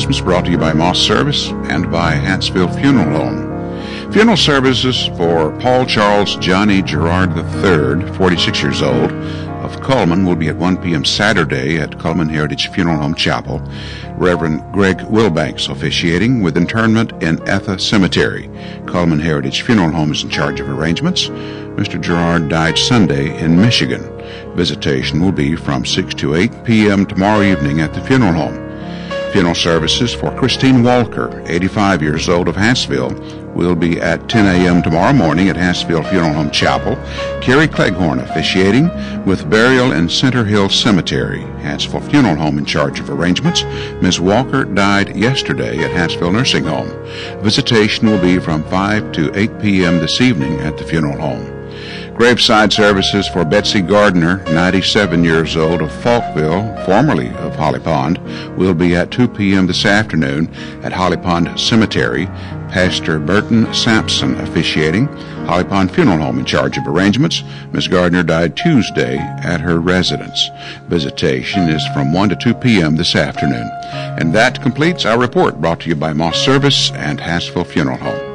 announcements brought to you by Moss Service and by Hansfield Funeral Home. Funeral services for Paul Charles Johnny Gerard III, 46 years old, of Cullman will be at 1 p.m. Saturday at Cullman Heritage Funeral Home Chapel. Reverend Greg Wilbanks officiating, with interment in Etha Cemetery. Cullman Heritage Funeral Home is in charge of arrangements. Mr. Gerard died Sunday in Michigan. Visitation will be from 6 to 8 p.m. tomorrow evening at the funeral home. Funeral services for Christine Walker, 85 years old, of Hansville, will be at 10 a.m. tomorrow morning at Hansville Funeral Home Chapel. Carrie Cleghorn officiating, with burial in Center Hill Cemetery. Hansville Funeral Home in charge of arrangements. Ms. Walker died yesterday at Hansville Nursing Home. Visitation will be from 5 to 8 p.m. this evening at the funeral home. Graveside services for Betsy Gardner, 97 years old, of Falkville, formerly of Holly Pond, will be at 2 p.m. this afternoon at Holly Pond Cemetery. Pastor Burton Sampson officiating. Holly Pond Funeral Home in charge of arrangements. Ms. Gardner died Tuesday at her residence. Visitation is from 1 to 2 p.m. this afternoon. And that completes our report, brought to you by Moss Service and Hansville Funeral Home.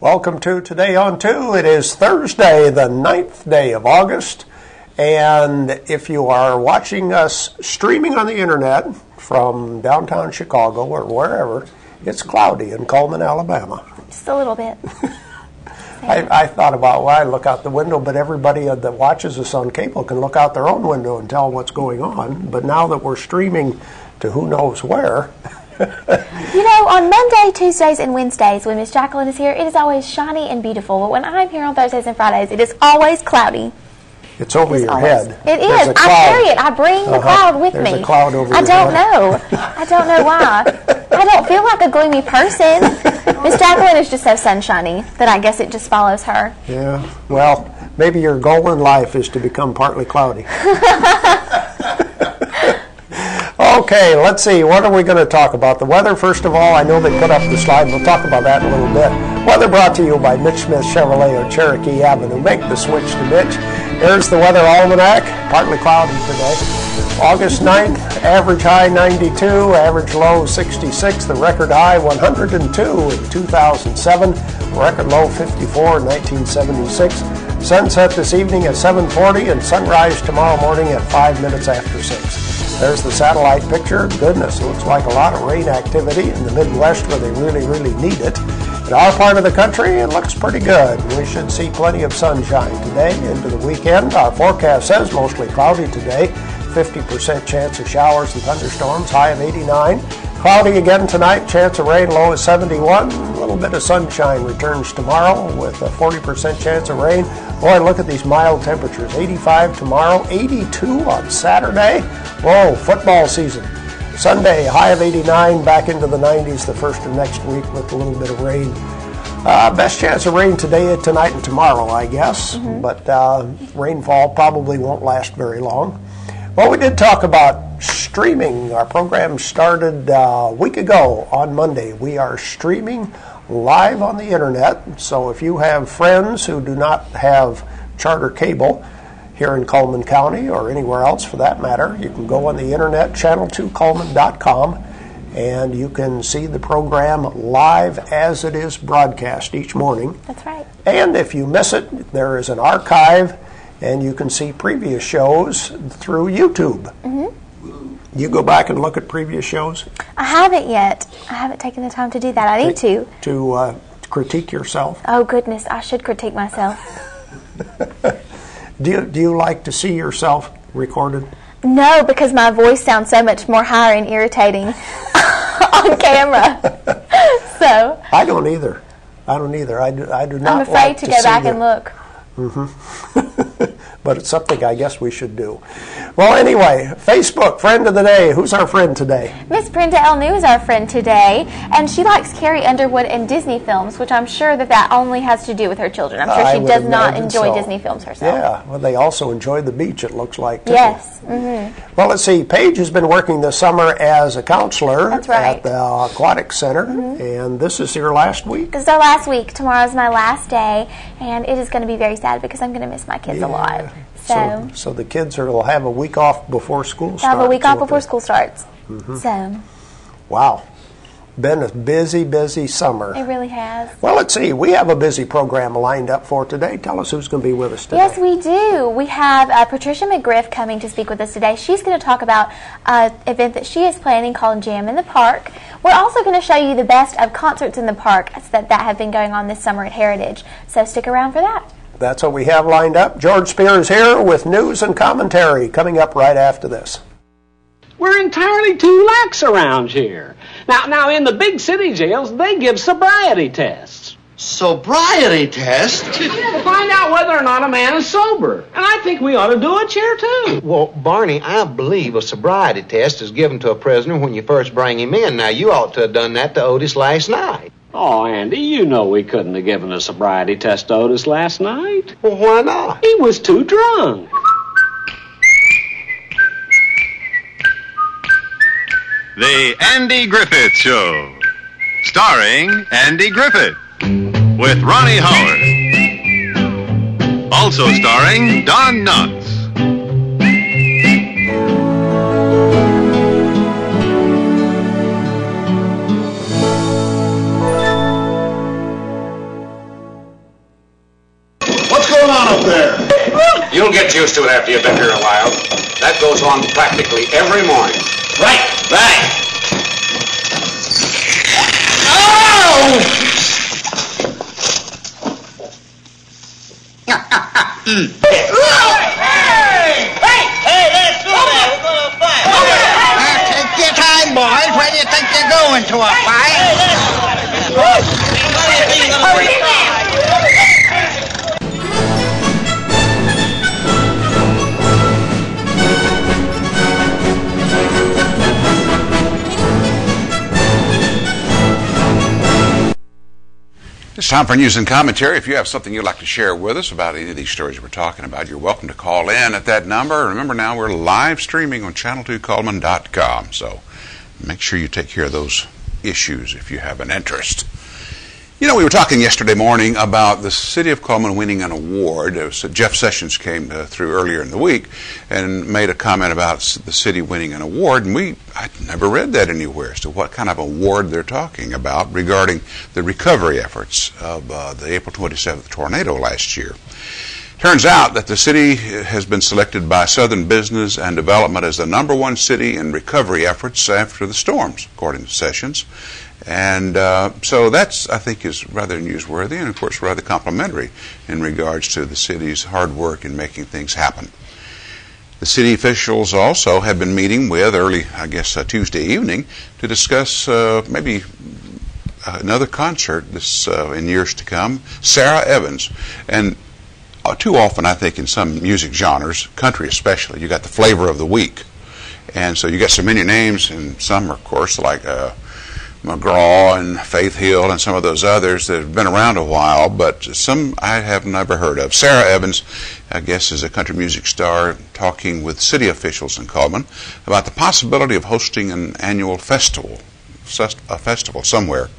Welcome to Today on 2. It is Thursday, the 9th day of August, and if you are watching us streaming on the internet from downtown Chicago or wherever, it's cloudy in Cullman, Alabama. Just a little bit. I thought about, well, I look out the window, but everybody that watches us on cable can look out their own window and tell what's going on. But now that we're streaming to who knows where... You know, on Monday, Tuesdays, and Wednesdays, when Miss Jacqueline is here, it is always shiny and beautiful. But when I'm here on Thursdays and Fridays, it is always cloudy. It's over your head. It is. I carry it. I bring the cloud with me. There's a cloud over your head. I don't know. I don't know why. I don't feel like a gloomy person. Miss Jacqueline is just so sunshiny that I guess it just follows her. Yeah. Well, maybe your goal in life is to become partly cloudy. Okay, let's see. What are we going to talk about? The weather, first of all. I know they put up the slide. We'll talk about that in a little bit. Weather brought to you by Mitch Smith Chevrolet on Cherokee Avenue. Make the switch to Mitch. Here's the weather almanac. Partly cloudy today. August 9th, average high 92, average low 66. The record high 102 in 2007. Record low 54 in 1976. Sunset this evening at 7:40 and sunrise tomorrow morning at 5 minutes after 6. There's the satellite picture. Goodness, it looks like a lot of rain activity in the Midwest where they really, really need it. In our part of the country, it looks pretty good. We should see plenty of sunshine today into the weekend. Our forecast says mostly cloudy today. 50% chance of showers and thunderstorms, high of 89. Cloudy again tonight, chance of rain, low of 71. A little bit of sunshine returns tomorrow with a 40% chance of rain. Boy, look at these mild temperatures. 85 tomorrow, 82 on Saturday. Whoa, football season. Sunday, high of 89, back into the 90s the first of next week with a little bit of rain. Best chance of rain today, tonight, and tomorrow, I guess. But rainfall probably won't last very long. Well, we did talk about streaming. Our program started a week ago on Monday. We are streaming live on the internet. So if you have friends who do not have charter cable here in Cullman County or anywhere else for that matter, you can go on the internet, channel2cullman.com, and you can see the program live as it is broadcast each morning. That's right. And if you miss it, there is an archive, and you can see previous shows through YouTube. You go back and look at previous shows? I haven't yet. I haven't taken the time to do that. I need to. To critique yourself? Oh, goodness. I should critique myself. Do you like to see yourself recorded? No, because my voice sounds so much more higher and irritating on camera. So I don't either. I do not. I'm afraid like to go back and look. But it's something I guess we should do. Well, anyway, Facebook, friend of the day. Who's our friend today? Miss Brenda L. New is our friend today, and she likes Carrie Underwood and Disney films, which I'm sure that only has to do with her children. I'm sure she does not enjoy Disney films herself. Yeah, well, they also enjoy the beach, it looks like, too. Yes. Well, let's see. Paige has been working this summer as a counselor at the Aquatic Center, and this is your last week? This is our last week. Tomorrow's my last day, and it is going to be very sad because I'm going to miss my kids a lot. So the kids will have a week off before school starts. They'll have a week off before school starts. So. Wow. Been a busy, busy summer. It really has. Well, let's see. We have a busy program lined up for today. Tell us who's going to be with us today. Yes, we do. We have Patricia McGriff coming to speak with us today. She's going to talk about an event that she is planning called Jam in the Park. We're also going to show you the best of concerts in the park that have been going on this summer at Heritage. So stick around for that. That's what we have lined up. George Spears here with news and commentary coming up right after this. We're entirely too lax around here. Now, in the big city jails, they give sobriety tests. Sobriety test? Yeah, to find out whether or not a man is sober. And I think we ought to do it here, too. Well, Barney, I believe a sobriety test is given to a prisoner when you first bring him in. Now, you ought to have done that to Otis last night. Oh, Andy, you know we couldn't have given a sobriety test to Otis last night. Well, why not? He was too drunk. The Andy Griffith Show, starring Andy Griffith, with Ronnie Howard. Also starring Don Knotts. What's going on up there? You'll get used to it after you've been here a while. That goes on practically every morning. Right. Oh! Hey, let's do that. We're going to fight. Take your time, boys. Where do you think you're going to a fight? It's time for news and commentary. If you have something you'd like to share with us about any of these stories we're talking about, you're welcome to call in at that number. Remember now, we're live streaming on channel2coleman.com, so make sure you take care of those issues if you have an interest. You know, we were talking yesterday morning about the city of Coleman winning an award. Jeff Sessions came through earlier in the week and made a comment about the city winning an award, and I'd never read that anywhere as to what kind of award they're talking about regarding the recovery efforts of the April 27th tornado last year. Turns out that the city has been selected by Southern Business and Development as the #1 city in recovery efforts after the storms, according to Sessions. And so that's, I think, is rather newsworthy and, of course, rather complimentary in regards to the city's hard work in making things happen. The city officials also have been meeting with early, Tuesday evening to discuss maybe another concert in years to come. Sarah Evans. And too often, I think, in some music genres, country especially, you got the flavor of the week. And so you got so many names, and some, of course, like McGraw and Faith Hill and some of those others that have been around a while, but some I have never heard of. Sarah Evans, I guess, is a country music star, talking with city officials in Coleman about the possibility of hosting an annual festival somewhere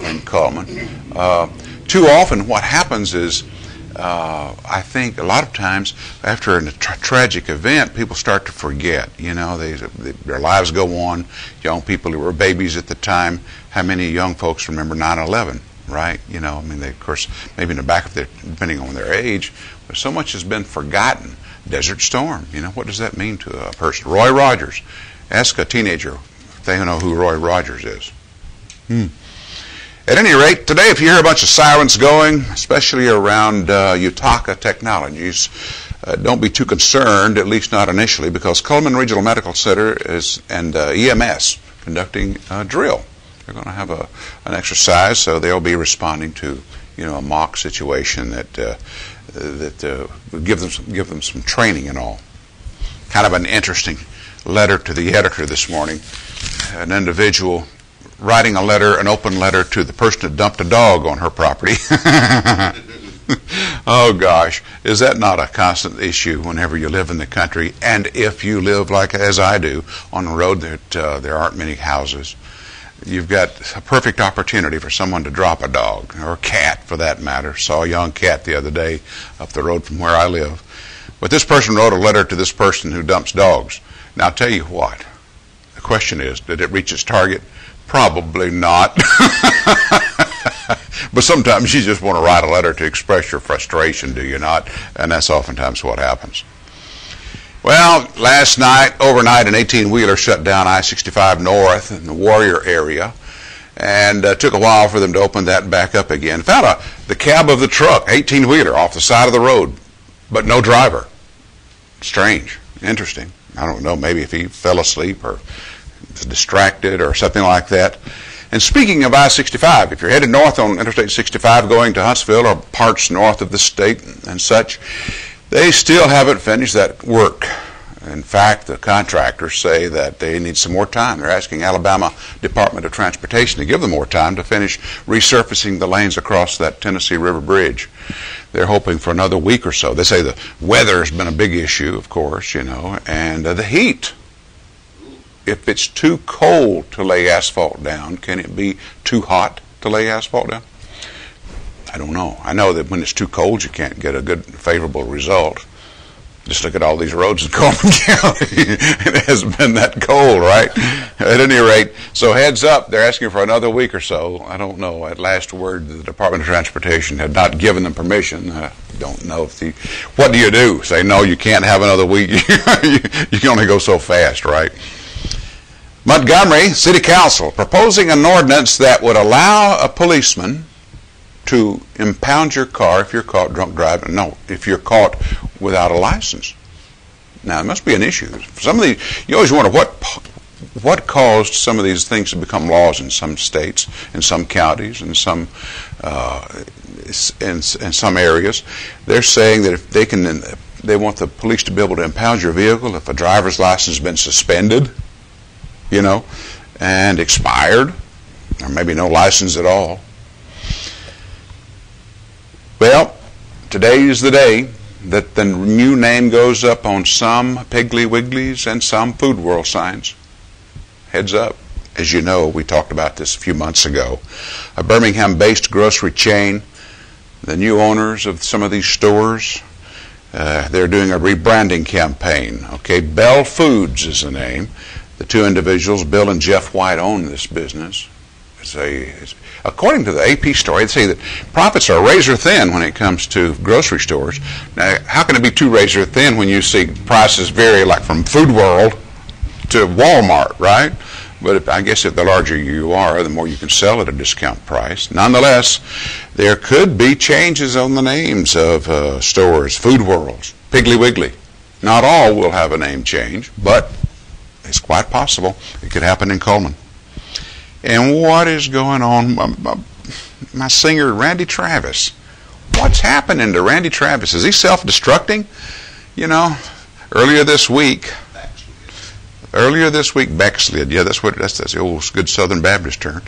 in Coleman. Too often what happens is I think a lot of times after a tragic event, people start to forget. You know, their lives go on. Young people who were babies at the time, how many young folks remember 9/11, right? You know, I mean, they, of course, maybe in the back of their, depending on their age, but so much has been forgotten. Desert Storm, you know, what does that mean to a person? Roy Rogers. Ask a teenager if they know who Roy Rogers is. At any rate, today if you hear a bunch of sirens going, especially around Utaka Technologies, don't be too concerned, at least not initially, because Coleman Regional Medical Center and EMS conducting a drill. They're going to have an exercise, so they'll be responding to, you know, a mock situation that would give them some training and all. Kind of an interesting letter to the editor this morning. An individual writing a letter, an open letter to the person that dumped a dog on her property. Oh gosh, is that not a constant issue whenever you live in the country, and if you live like as I do on a road that there aren't many houses? You've got a perfect opportunity for someone to drop a dog, or a cat for that matter. Saw a young cat the other day up the road from where I live. But this person wrote a letter to this person who dumps dogs. Now I'll tell you what, the question is, did it reach its target? Probably not. But sometimes you just want to write a letter to express your frustration, do you not? And that's oftentimes what happens. Well, last night, overnight, an 18-wheeler shut down I-65 North in the Warrior area, and took a while for them to open that back up again. Found the cab of the truck, 18-wheeler, off the side of the road, but no driver. Strange. Interesting. I don't know, maybe if he fell asleep or was distracted or something like that. And speaking of I-65, if you're headed north on Interstate 65 going to Huntsville or parts north of the state and such, they still haven't finished that work. In fact, the contractors say that they need some more time. They're asking Alabama Department of Transportation to give them more time to finish resurfacing the lanes across that Tennessee River Bridge. They're hoping for another week or so. They say the weather has been a big issue, of course, you know, and the heat. If it's too cold to lay asphalt down, can it be too hot to lay asphalt down? I don't know. I know that when it's too cold, you can't get a good, favorable result. Just look at all these roads in Coleman County. It hasn't been that cold, right? At any rate, so heads up, they're asking for another week or so. I don't know. At last word, the Department of Transportation had not given them permission. I don't know if what do you do? Say, no, you can't have another week. You can only go so fast, right? Montgomery City Council proposing an ordinance that would allow a policeman to impound your car if you're caught drunk driving. No, if you're caught without a license. Now, it must be an issue. Some of these, you always wonder what caused some of these things to become laws in some states, in some counties, in some areas. They're saying that if they want the police to be able to impound your vehicle if a driver's license has been suspended, you know, and expired, or maybe no license at all. Well, today is the day that the new name goes up on some Piggly Wigglies and some Food World signs. Heads up. As you know, we talked about this a few months ago. A Birmingham-based grocery chain, the new owners of some of these stores, they're doing a rebranding campaign. Okay, Bell Foods is the name. The two individuals, Bill and Jeff White, own this business. According to the AP story, they say that profits are razor thin when it comes to grocery stores. Now, how can it be too razor thin when you see prices vary like from Food World to Walmart, right? But I guess if the larger you are, the more you can sell at a discount price. Nonetheless, there could be changes on the names of stores, Food Worlds, Piggly Wiggly. Not all will have a name change, but it's quite possible it could happen in Coleman. And what is going on? My singer, Randy Travis. What's happening to Randy Travis? Is he self-destructing? You know, earlier this week, backslid. Yeah, that's the old good Southern Baptist term.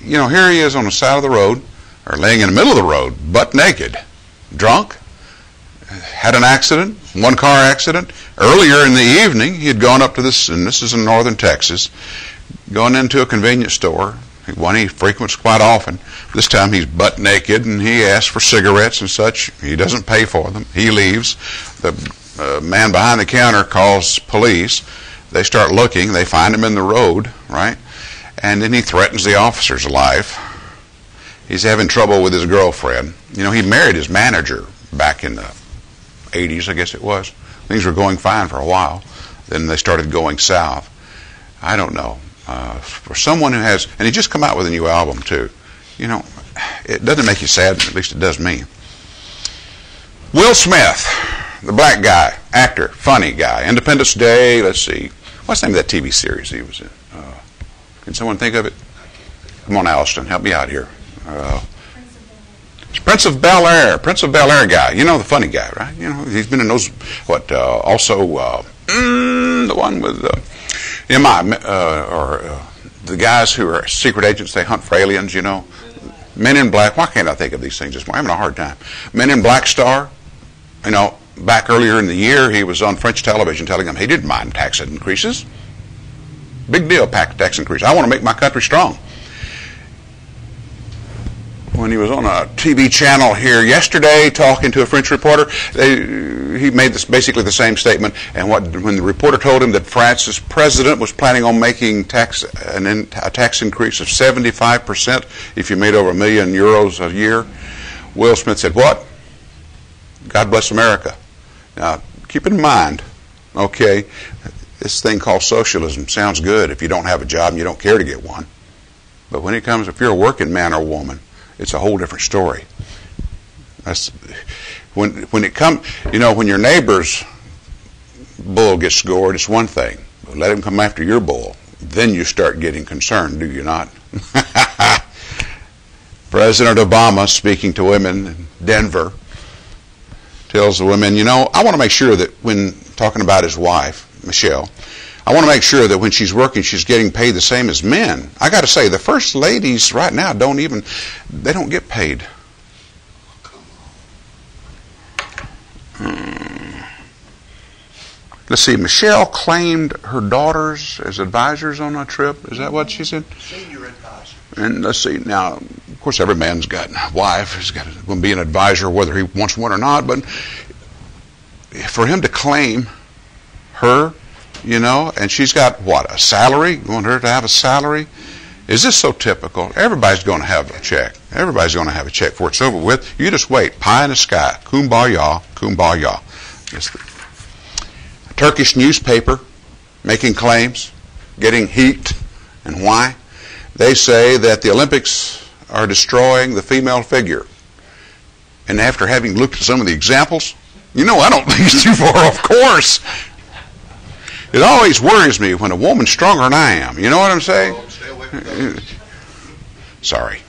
You know, here he is on the side of the road, or laying in the middle of the road, butt naked, drunk, had an accident, one car accident. Earlier in the evening, he had gone up to this, and this is in northern Texas, going into a convenience store, one he frequents quite often. This time he's butt naked, and he asks for cigarettes and such. He doesn't pay for them. He leaves. The man behind the counter calls police. They start looking. They find him in the road, right? And then he threatens the officer's life. He's having trouble with his girlfriend. You know, he married his manager back in the 80s, I guess it was. Things were going fine for a while. Then they started going south. I don't know. For someone who has, and he just come out with a new album too, you know, it doesn't make you sad, at least it does me. Will Smith, the black guy, actor, funny guy, Independence Day, let's see, what's the name of that TV series he was in? Can someone think of it? Come on, Alliston, help me out here. Prince of Bel-Air, Prince of Bel-Air guy, you know, the funny guy, right? You know, he's been in those, also the one with the guys who are secret agents, they hunt for aliens, you know. Men in Black, why can't I think of these things this morning? I'm having a hard time. Men in Black star, you know, back earlier in the year, he was on French television telling them he didn't mind tax increases. Big deal, tax increase. I want to make my country strong. When he was on a TV channel here yesterday talking to a French reporter, he made basically the same statement. And when the reporter told him that France's president was planning on making a tax increase of 75% if you made over €1 million a year, Will Smith said, "What? God bless America." Now, keep in mind, okay, this thing called socialism sounds good if you don't have a job and you don't care to get one. But when it comes, if you're a working man or woman, it's a whole different story. That's when it comes, you know, when your neighbor's bull gets scored, it's one thing. But let him come after your bull. Then you start getting concerned, do you not? President Obama, speaking to women in Denver, tells the women, you know, I want to make sure that when talking about his wife, Michelle, I want to make sure that when she's working, she's getting paid the same as men. I got to say, the first ladies right now don't get paid. Let's see, Michelle claimed her daughters as advisors on a trip. Is that what she said? Senior advisor. And let's see, now, of course, every man's got a wife. He's got to be an advisor whether he wants one or not. But for him to claim her, you know, and she's got, what, a salary? You want her to have a salary? Is this so typical? Everybody's going to have a check. Everybody's going to have a check before it's over with. You just wait. Pie in the sky. Kumbaya, kumbaya. It's a Turkish newspaper making claims, getting heat. And why? They say that the Olympics are destroying the female figure. And after having looked at some of the examples, you know, I don't think it's too far off course. It always worries me when a woman's stronger than I am. You know what I'm saying? Stay away from those. Sorry.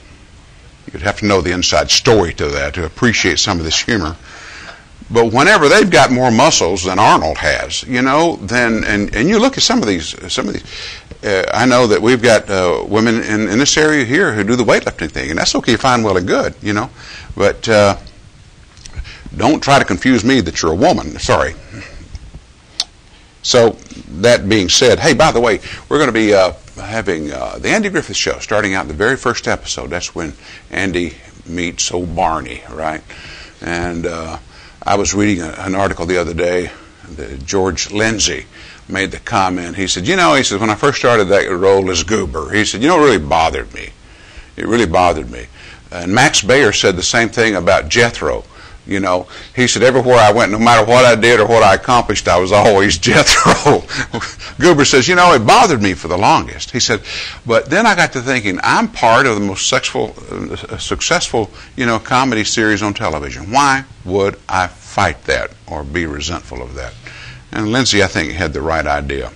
You'd have to know the inside story to that to appreciate some of this humor. But whenever they've got more muscles than Arnold has, you know, then and you look at some of these. I know that we've got women in this area here who do the weightlifting thing, and that's okay, fine, well, and good, you know. But don't try to confuse me that you're a woman. Sorry. So, that being said, hey, by the way, we're going to be having the Andy Griffith Show starting out in the very first episode. That's when Andy meets old Barney, right? And I was reading an article the other day that George Lindsay made the comment. He said, you know, when I first started that role as Goober, he said, you know, it really bothered me. It really bothered me. And Max Baer said the same thing about Jethro. You know, he said, everywhere I went, no matter what I did or what I accomplished, I was always Jethro. Goober says, you know, it bothered me for the longest. He said, but then I got to thinking, I'm part of the most successful, you know, comedy series on television. Why would I fight that or be resentful of that? And Lindsay, I think, had the right idea.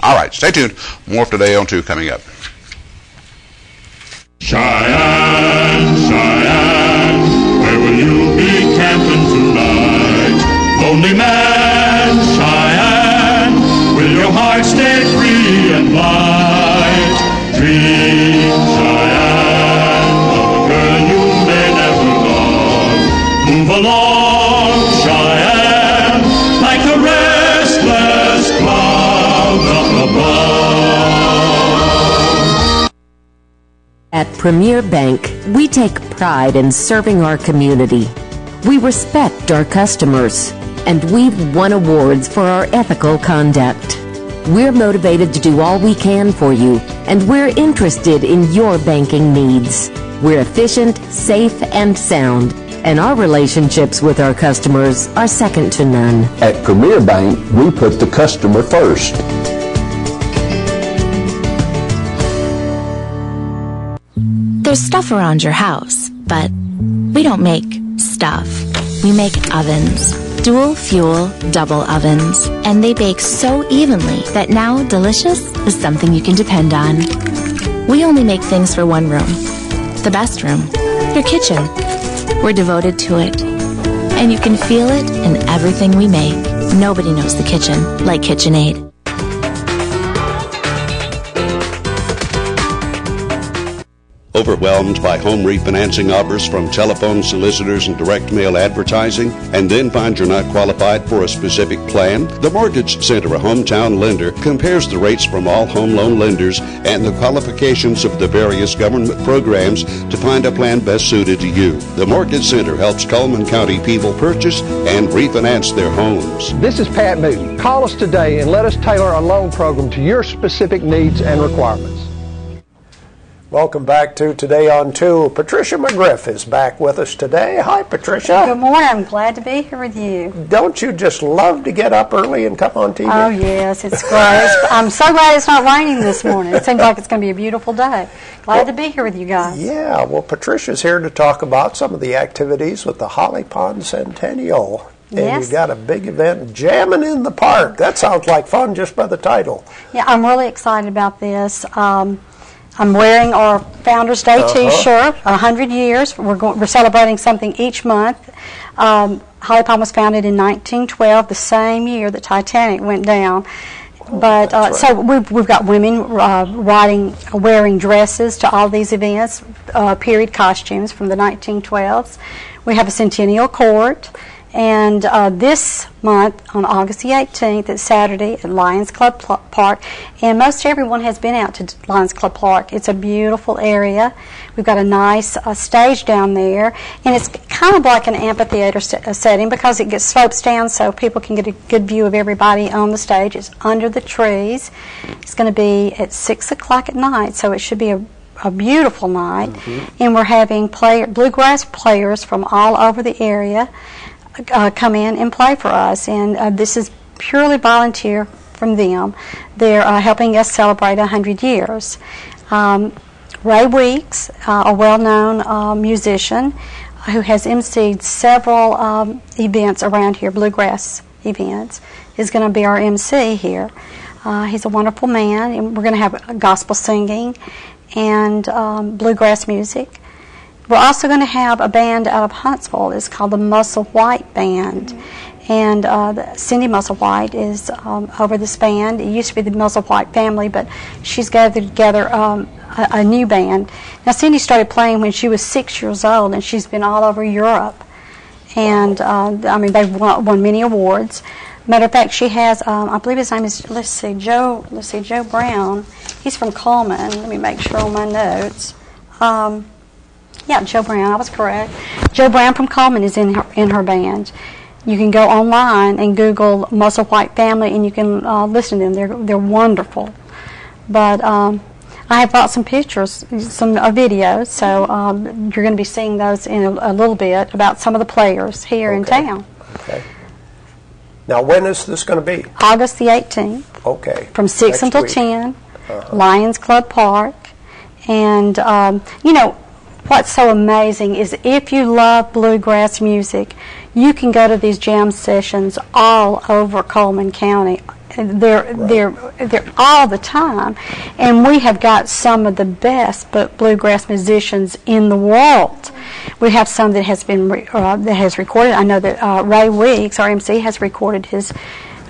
All right, stay tuned. More for Today on 2 coming up. Cheyenne, Cheyenne, where will you be camping tonight? Lonely man, Cheyenne, will your heart stay free and light? Dream, Cheyenne, of a girl you may never love. Move along, Cheyenne, like the restless clouds up above. Premier Bank, we take pride in serving our community. We respect our customers, and we've won awards for our ethical conduct. We're motivated to do all we can for you, and we're interested in your banking needs. We're efficient, safe, and sound, and our relationships with our customers are second to none. At Premier Bank, we put the customer first. There's stuff around your house, but we don't make stuff. We make ovens. Dual fuel, double ovens. And they bake so evenly that now delicious is something you can depend on. We only make things for one room. The best room. Your kitchen. We're devoted to it. And you can feel it in everything we make. Nobody knows the kitchen like KitchenAid. Overwhelmed by home refinancing offers from telephone solicitors and direct mail advertising, and then find you're not qualified for a specific plan? The Mortgage Center, a hometown lender, compares the rates from all home loan lenders and the qualifications of the various government programs to find a plan best suited to you. The Mortgage Center helps Coleman County people purchase and refinance their homes. This is Pat Newton. Call us today and let us tailor a loan program to your specific needs and requirements. Welcome back to Today on 2. Patricia McGriff is back with us today. Hi, Patricia. Good morning. I'm glad to be here with you. Don't you just love to get up early and come on TV? Oh, yes. It's great. I'm so glad it's not raining this morning. It seems like it's going to be a beautiful day. Glad to be here with you guys. Yeah. Well, Patricia's here to talk about some of the activities with the Holly Pond Centennial. And yes. You got a big event, Jamming in the Park. That sounds like fun just by the title. Yeah, I'm really excited about this. I'm wearing our Founders Day T-shirt, 100 years. We're celebrating something each month. Holly Pond was founded in 1912, the same year that Titanic went down. But right. So we've got women wearing dresses to all these events, period costumes from the 1912s. We have a centennial court. And this month, on August the 18th, it's Saturday at Lions Club Park. And most everyone has been out to Lions Club Park. It's a beautiful area. We've got a nice stage down there. And it's kind of like an amphitheater setting because it gets slopes down so people can get a good view of everybody on the stage. It's under the trees. It's going to be at 6 o'clock at night, so it should be a beautiful night. Mm-hmm. And we're having bluegrass players from all over the area come in and play for us, and this is purely volunteer from them. They're helping us celebrate 100 years. Ray Weeks, a well-known musician who has emceed several events around here, bluegrass events, is going to be our MC here. He's a wonderful man, and we're going to have gospel singing and bluegrass music. We're also going to have a band out of Huntsville. It's called the Muscle White Band. And Cindy Muscle White is over this band. It used to be the Muscle White family, but she's gathered together a new band. Now, Cindy started playing when she was 6 years old, and she's been all over Europe. And, I mean, they've won many awards. Matter of fact, she has, I believe his name is, Joe Brown. He's from Coleman. Let me make sure on my notes. Yeah, Joe Brown, I was correct. Joe Brown from Coleman is in her band. You can go online and Google Muscle White Family, and you can listen to them. They're wonderful. But I have brought some pictures, some videos, so you're going to be seeing those in a little bit about some of the players here in town. Okay. Now, when is this going to be? August the 18th. Okay. From 6 until 10, Lions Club Park. And, you know, what's so amazing is if you love bluegrass music, you can go to these jam sessions all over Coleman County. They're all the time, and we have got some of the best bluegrass musicians in the world. We have some that has been that has recorded. I know that Ray Weeks, our MC, has recorded his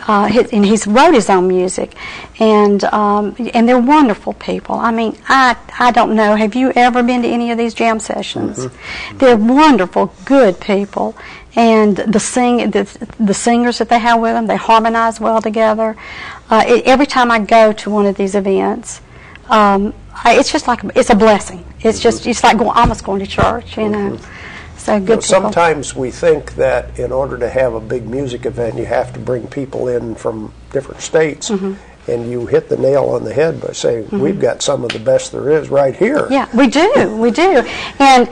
and he's wrote his own music, and they're wonderful people. I mean, I don't know. Have you ever been to any of these jam sessions? Mm-hmm. They're wonderful, good people, and the singers that they have with them, they harmonize well together. Every time I go to one of these events, it's just like it's a blessing. It's just it's like almost going to church, you know. So good. People. Sometimes we think that in order to have a big music event, you have to bring people in from different states. And you hit the nail on the head by saying we've got some of the best there is right here. Yeah, we do. We do. And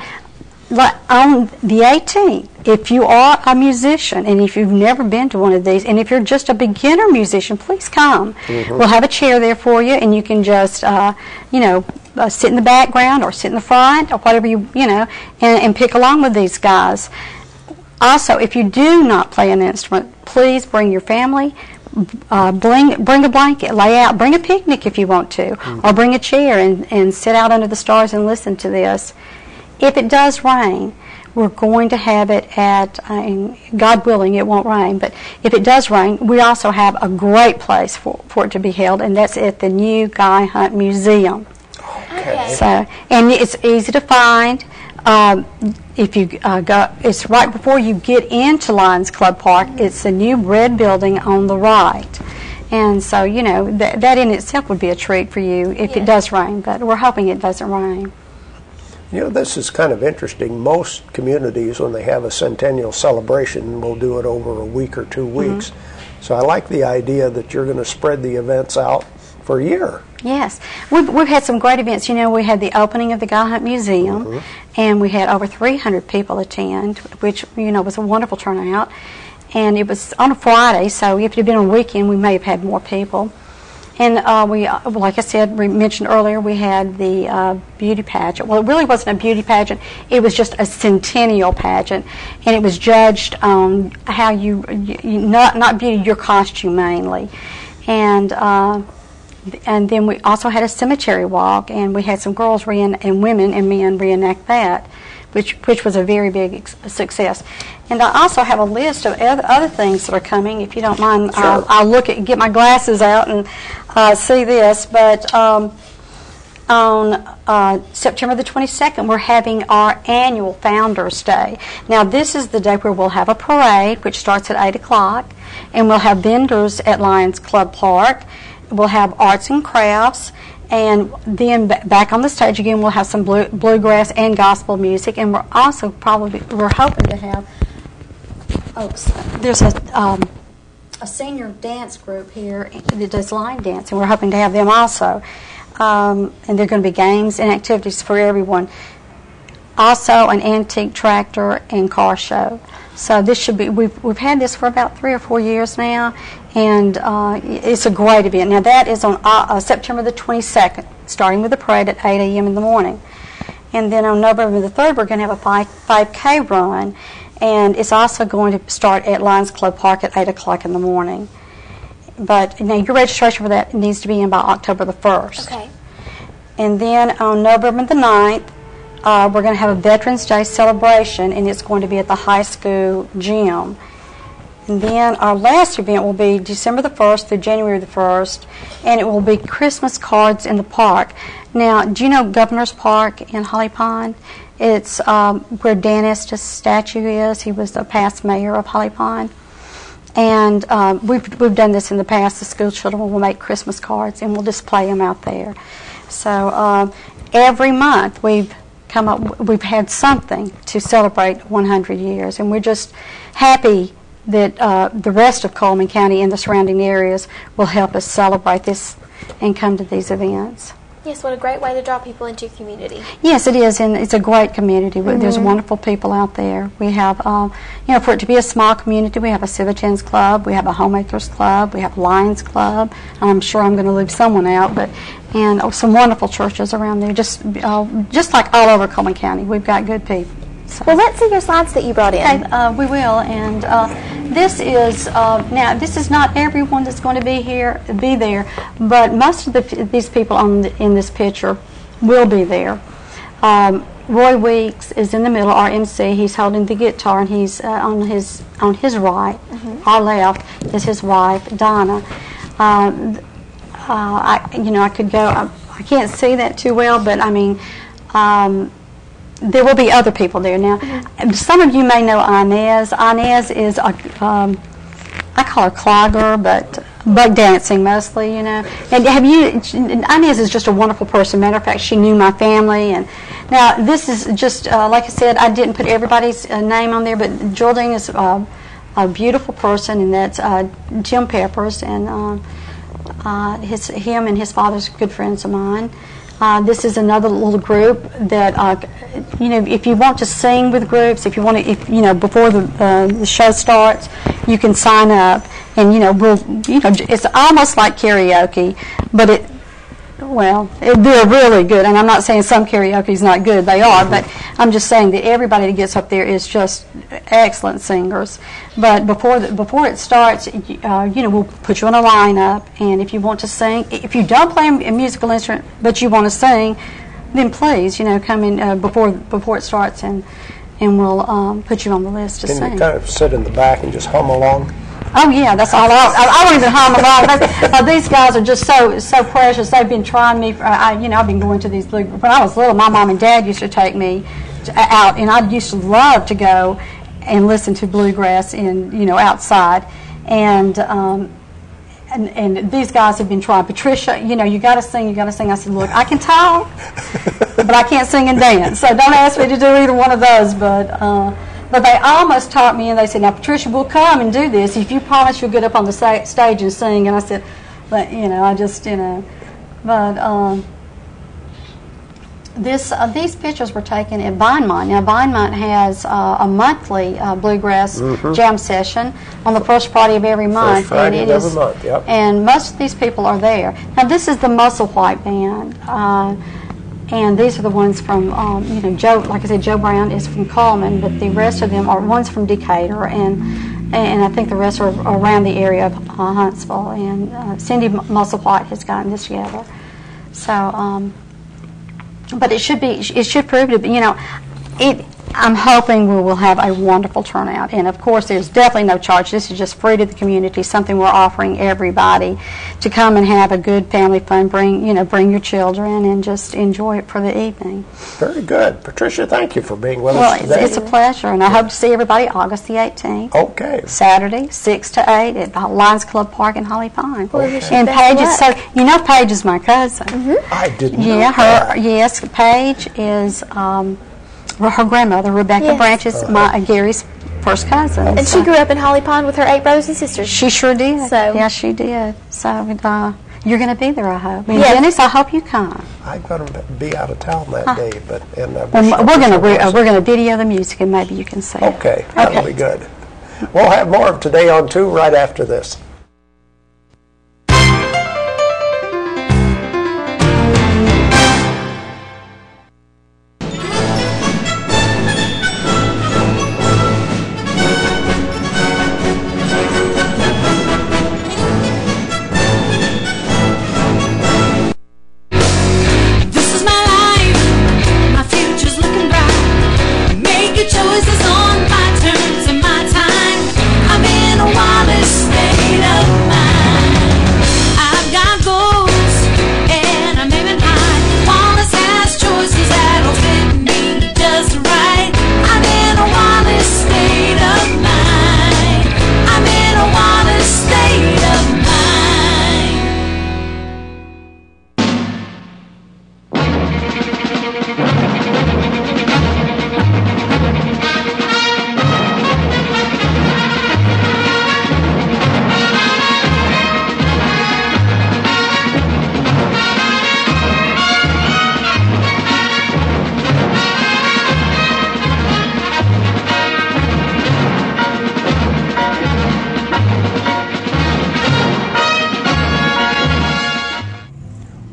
on the 18th, if you are a musician and if you've never been to one of these, and if you're just a beginner musician, please come. We'll have a chair there for you, and you can just, sit in the background or sit in the front or whatever you know, and pick along with these guys. Also, if you do not play an instrument, please bring your family. Bring a blanket, lay out, bring a picnic if you want to, or bring a chair and sit out under the stars and listen to this. If it does rain, we're going to have it at, God willing, it won't rain, but if it does rain, we also have a great place for it to be held, and that's at the new Guy Hunt Museum. Okay. So, and it's easy to find. If you go, it's right before you get into Lions Club Park. It's the new red building on the right. And so, you know, that in itself would be a treat for you if it does rain, but we're hoping it doesn't rain. You know, this is kind of interesting. Most communities, when they have a centennial celebration, will do it over a week or 2 weeks. So I like the idea that you're going to spread the events out for a year. Yes. We've had some great events. You know, we had the opening of the Guy Hunt Museum, and we had over 300 people attend, which, you know, was a wonderful turnout. And it was on a Friday, so if it had been on a weekend, we may have had more people. And we, like I said, we mentioned earlier, we had the beauty pageant. Well, it really wasn't a beauty pageant. It was just a centennial pageant, and it was judged on how you not beauty, your costume mainly. And then we also had a cemetery walk, and we had some girls and women and men reenact that, which was a very big success. And I also have a list of other things that are coming. If you don't mind, Sure. I'll get my glasses out and see this. But on September the 22nd, we're having our annual Founders Day. Now, this is the day where we'll have a parade, which starts at 8 o'clock, and we'll have vendors at Lions Club Park. We'll have arts and crafts, and then back on the stage again, we'll have some bluegrass and gospel music, and we're also we're hoping to have. There's a senior dance group here that does line dance, and we're hoping to have them also. And there are going to be games and activities for everyone. Also, an antique tractor and car show. So this should be, we've had this for about 3 or 4 years now, and it's a great event. Now that is on September the 22nd, starting with the parade at 8 a.m. in the morning. And then on November the 3rd, we're going to have a 5K run, and it's also going to start at Lions Club Park at 8 o'clock in the morning. But now your registration for that needs to be in by October the 1st. Okay. And then on November the 9th, we're going to have a Veterans Day celebration, and it's going to be at the high school gym. And then our last event will be December the 1st through January the 1st, and it will be Christmas cards in the park. Now, do you know Governor's Park in Holly Pond? It's where Dan Estes' statue is. He was the past mayor of Holly Pond. And we've done this in the past. The school children will make Christmas cards, and we'll display them out there. So every month we've had something to celebrate 100 years, and we're just happy that the rest of Coleman County and the surrounding areas will help us celebrate this and come to these events. Yes, what a great way to draw people into your community. Yes, it is, and it's a great community. There's wonderful people out there. We have, for it to be a small community, we have a Civitans Club, we have a Homemakers Club, we have a Lions Club. I'm sure I'm going to leave someone out, and some wonderful churches around there, just like all over Coleman County. We've got good people. So. Well, let's see your slides that you brought in. Okay, we will, and this is now. This is not everyone that's going to be there, but most of these people in this picture will be there. Roy Weeks is in the middle, our MC. He's holding the guitar, and he's on his right. Our left is his wife, Donna. I could go. I can't see that too well, but I mean. There will be other people there. Now, some of you may know Inez. Inez is I call her Clogger, but Bug dancing mostly, you know. And Inez is just a wonderful person. Matter of fact, she knew my family. And now this is just, like I said, I didn't put everybody's name on there, but Geraldine is a beautiful person, and that's Jim Peppers, and him and his father's good friends of mine. This is another little group that, if you want to sing with groups, if you want to, before the show starts, you can sign up, and it's almost like karaoke, but they're really good. And I'm not saying some karaoke is not good; they are, but I'm just saying that everybody that gets up there is just excellent singers. But before it starts, we'll put you on a lineup, and if you want to sing, if you don't play a musical instrument but you want to sing, then please, come in before it starts, and we'll put you on the list to sing. Can you kind of sit in the back and just hum along? Oh yeah, that's all. I don't even hum along. These guys are just so precious. They've been trying me. I've been going to these blues. When I was little, my mom and dad used to take me out, and I used to love to go and listen to bluegrass outside. And these guys have been trying. Patricia, you got to sing. I said, look, I can talk, but I can't sing and dance. So don't ask me to do either one of those. But they almost taught me, and they said, now, Patricia, we'll come and do this if you promise you'll get up on the stage and sing. And I said, but, these pictures were taken at Vinemont. Now, Vinemont has a monthly bluegrass jam session on the first Friday of every month. First Friday of every month, yep. And most of these people are there. Now, this is the Muscle White Band. And these are the ones from, Joe, like I said, Joe Brown is from Coleman, but the rest of them are ones from Decatur, and I think the rest are around the area of Huntsville. And Cindy Musselwhite has gotten this together. So, but it should prove to be, I'm hoping we will have a wonderful turnout. And of course, there's definitely no charge. This is just free to the community, something we're offering everybody to come and have a good family fun. Bring your children and just enjoy it for the evening. Very good. Patricia, thank you for being with us today. It's a pleasure, and I hope to see everybody August the 18th. Okay. Saturday, 6 to 8 at the Lions Club Park in Holly Pine. Okay. And Paige is Paige is my cousin. I didn't know that. Yes, Paige is her grandmother, Rebecca Branch, is Gary's first cousin. And she grew up in Holly Pond with her 8 brothers and sisters. She sure did. So. Yeah, she did. So you're going to be there, I hope. And Dennis, I hope you come. I'm going to be out of town that day, but we're going to video the music, and maybe you can see. Okay, that'll be good. We'll have more of Today on 2 right after this. Choices on my terms and my time. I'm in a wild state of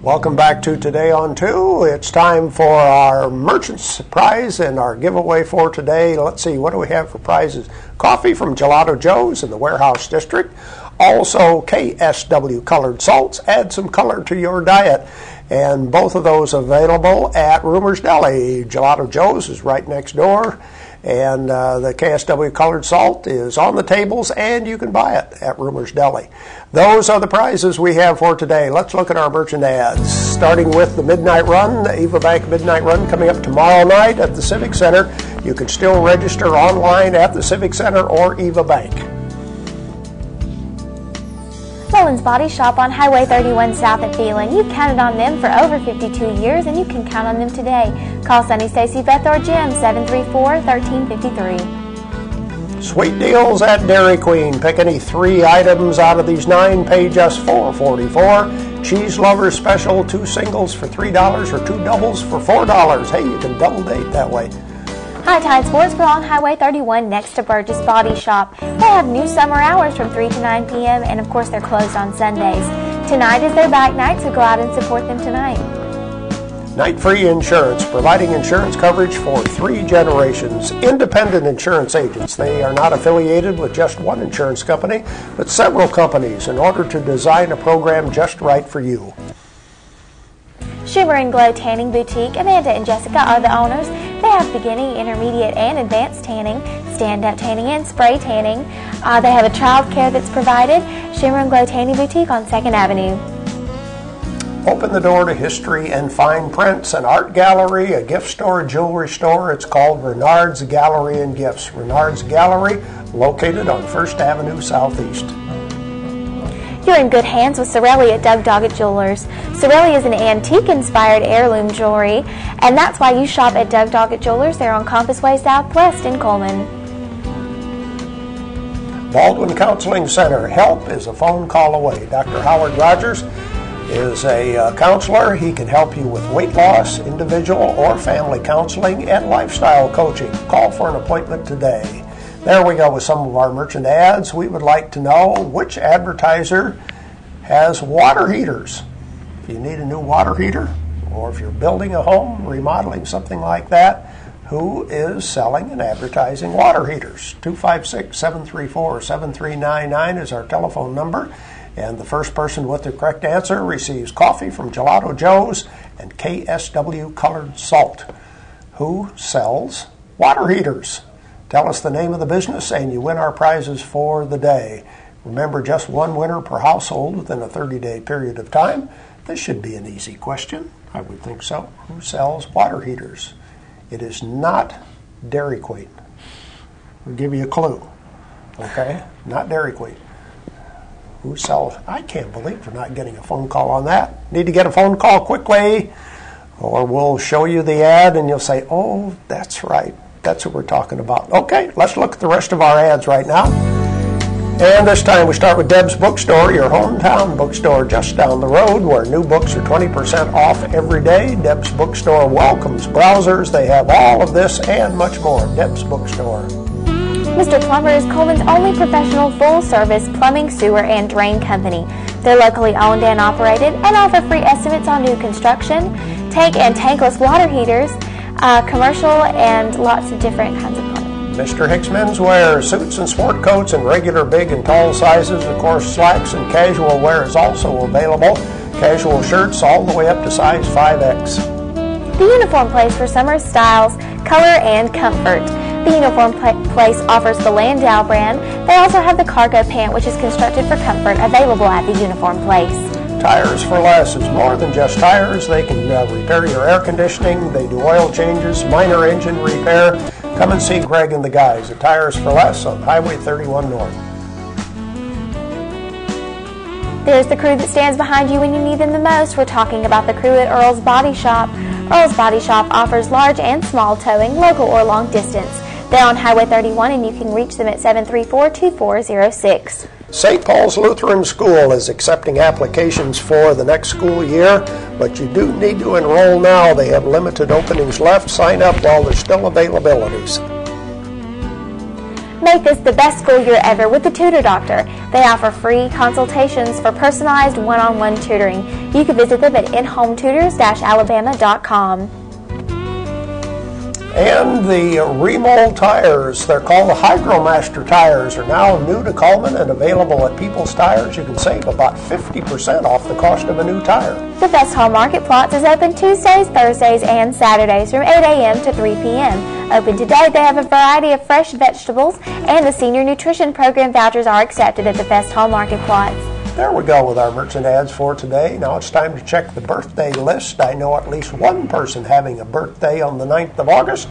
Welcome back to Today on 2. It's time for our Merchant's Prize and our giveaway for today. Let's see, what do we have for prizes? Coffee from Gelato Joe's in the Warehouse District. Also, KSW Colored Salts. Add some color to your diet. And both of those available at Rumor's Deli. Gelato Joe's is right next door. And the KSW Colored Salt is on the tables, and you can buy it at Rumor's Deli. Those are the prizes we have for today. Let's look at our merchant ads. Starting with the Midnight Run, the Eva Bank Midnight Run coming up tomorrow night at the Civic Center. You can still register online at the Civic Center or Eva Bank. Solon's Body Shop on Highway 31 south at Phelan. You've counted on them for over 52 years, and you can count on them today. Call Sunny, Stacy, Beth, or Jim, 734-1353. Sweet deals at Dairy Queen. Pick any 3 items out of these 9, pay just $4.44. Cheese Lovers Special, 2 singles for $3 or 2 doubles for $4. Hey, you can double date that way. High Tide Sportswear on Highway 31 next to Burgess Body Shop. They have new summer hours from 3 to 9 p.m. and of course they're closed on Sundays. Tonight is their bike night, so go out and support them tonight. Night Free Insurance, providing insurance coverage for 3 generations. Independent insurance agents. They are not affiliated with just one insurance company, but several companies in order to design a program just right for you. Shimmer and Glow Tanning Boutique. Amanda and Jessica are the owners. They have beginning, intermediate, and advanced tanning, stand-up tanning, and spray tanning. They have a child care that's provided. Shimmer and Glow Tanning Boutique on 2nd Avenue. Open the door to history and fine prints, an art gallery, a gift store, a jewelry store. It's called Renard's Gallery and Gifts. Renard's Gallery, located on 1st Avenue Southeast. You're in good hands with Sorelli at Doug Doggett Jewelers. Sorelli is an antique-inspired heirloom jewelry, and that's why you shop at Doug Doggett Jewelers. They're on Compass Way Southwest in Coleman. Baldwin Counseling Center. Help is a phone call away. Dr. Howard Rogers is a counselor. He can help you with weight loss, individual or family counseling, and lifestyle coaching. Call for an appointment today. There we go with some of our merchant ads. We would like to know which advertiser has water heaters. If you need a new water heater, or if you're building a home, remodeling, something like that, who is selling and advertising water heaters? 256-734-7399 is our telephone number. And the first person with the correct answer receives coffee from Gelato Joe's and KSW Colored Salt. Who sells water heaters? Tell us the name of the business and you win our prizes for the day. Remember, just one winner per household within a 30-day period of time. This should be an easy question. I would think so. Who sells water heaters? It is not Dairy Queen. I'll give you a clue. Okay? Not Dairy Queen. Who sells? I can't believe we're not getting a phone call on that. Need to get a phone call quickly, or we'll show you the ad and you'll say, oh, that's right. That's what we're talking about. Okay, let's look at the rest of our ads right now. And this time we start with Deb's Bookstore, your hometown bookstore just down the road, where new books are 20% off every day. Deb's Bookstore welcomes browsers. They have all of this and much more. Deb's Bookstore. Mr. Plumber is Coleman's only professional full-service plumbing, sewer, and drain company. They're locally owned and operated and offer free estimates on new construction, tank and tankless water heaters, commercial, and lots of different kinds of plumbing. Mr. Hicks Menswear, suits and sport coats in regular, big, and tall sizes. Of course, slacks and casual wear is also available. Casual shirts all the way up to size 5X. The Uniform Place for summer styles, color, and comfort. The Uniform Place offers the Landau brand. They also have the cargo pant, which is constructed for comfort, available at the Uniform Place. Tires for Less is more than just tires. They can repair your air conditioning. They do oil changes, minor engine repair. Come and see Greg and the guys at Tires for Less on Highway 31 North. There's the crew that stands behind you when you need them the most. We're talking about the crew at Earl's Body Shop. Earl's Body Shop offers large and small towing, local or long distance. They're on Highway 31 and you can reach them at 734-2406. St. Paul's Lutheran School is accepting applications for the next school year, but you do need to enroll now. They have limited openings left. Sign up while there's still availabilities. Make this the best school year ever with the Tutor Doctor. They offer free consultations for personalized one-on-one tutoring. You can visit them at inhometutors-alabama.com. And the Remold tires, they're called the Hygromaster tires, are now new to Coleman and available at People's Tires. You can save about 50% off the cost of a new tire. The Best Home Market Plots is open Tuesdays, Thursdays, and Saturdays from 8 a.m. to 3 p.m. Open today, they have a variety of fresh vegetables, and the Senior Nutrition Program vouchers are accepted at the Best Home Market Plots. There we go with our merchant ads for today. Now it's time to check the birthday list. I know at least one person having a birthday on the 9th of August.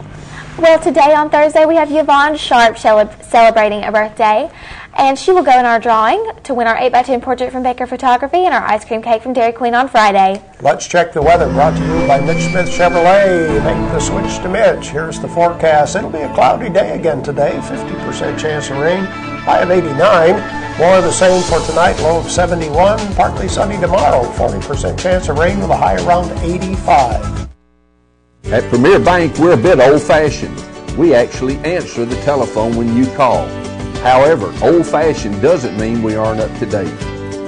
Well, today on Thursday we have Yvonne Sharp celebrating a birthday, and she will go in our drawing to win our 8x10 portrait from Baker Photography and our ice cream cake from Dairy Queen on Friday. Let's check the weather, brought to you by Mitch Smith Chevrolet. Make the switch to Mitch. Here's the forecast. It'll be a cloudy day again today, 50% chance of rain, high of 89. More of the same for tonight, low of 71. Partly sunny tomorrow, 40% chance of rain with a high around 85. At Premier Bank, we're a bit old-fashioned. We actually answer the telephone when you call. However, old-fashioned doesn't mean we aren't up to date.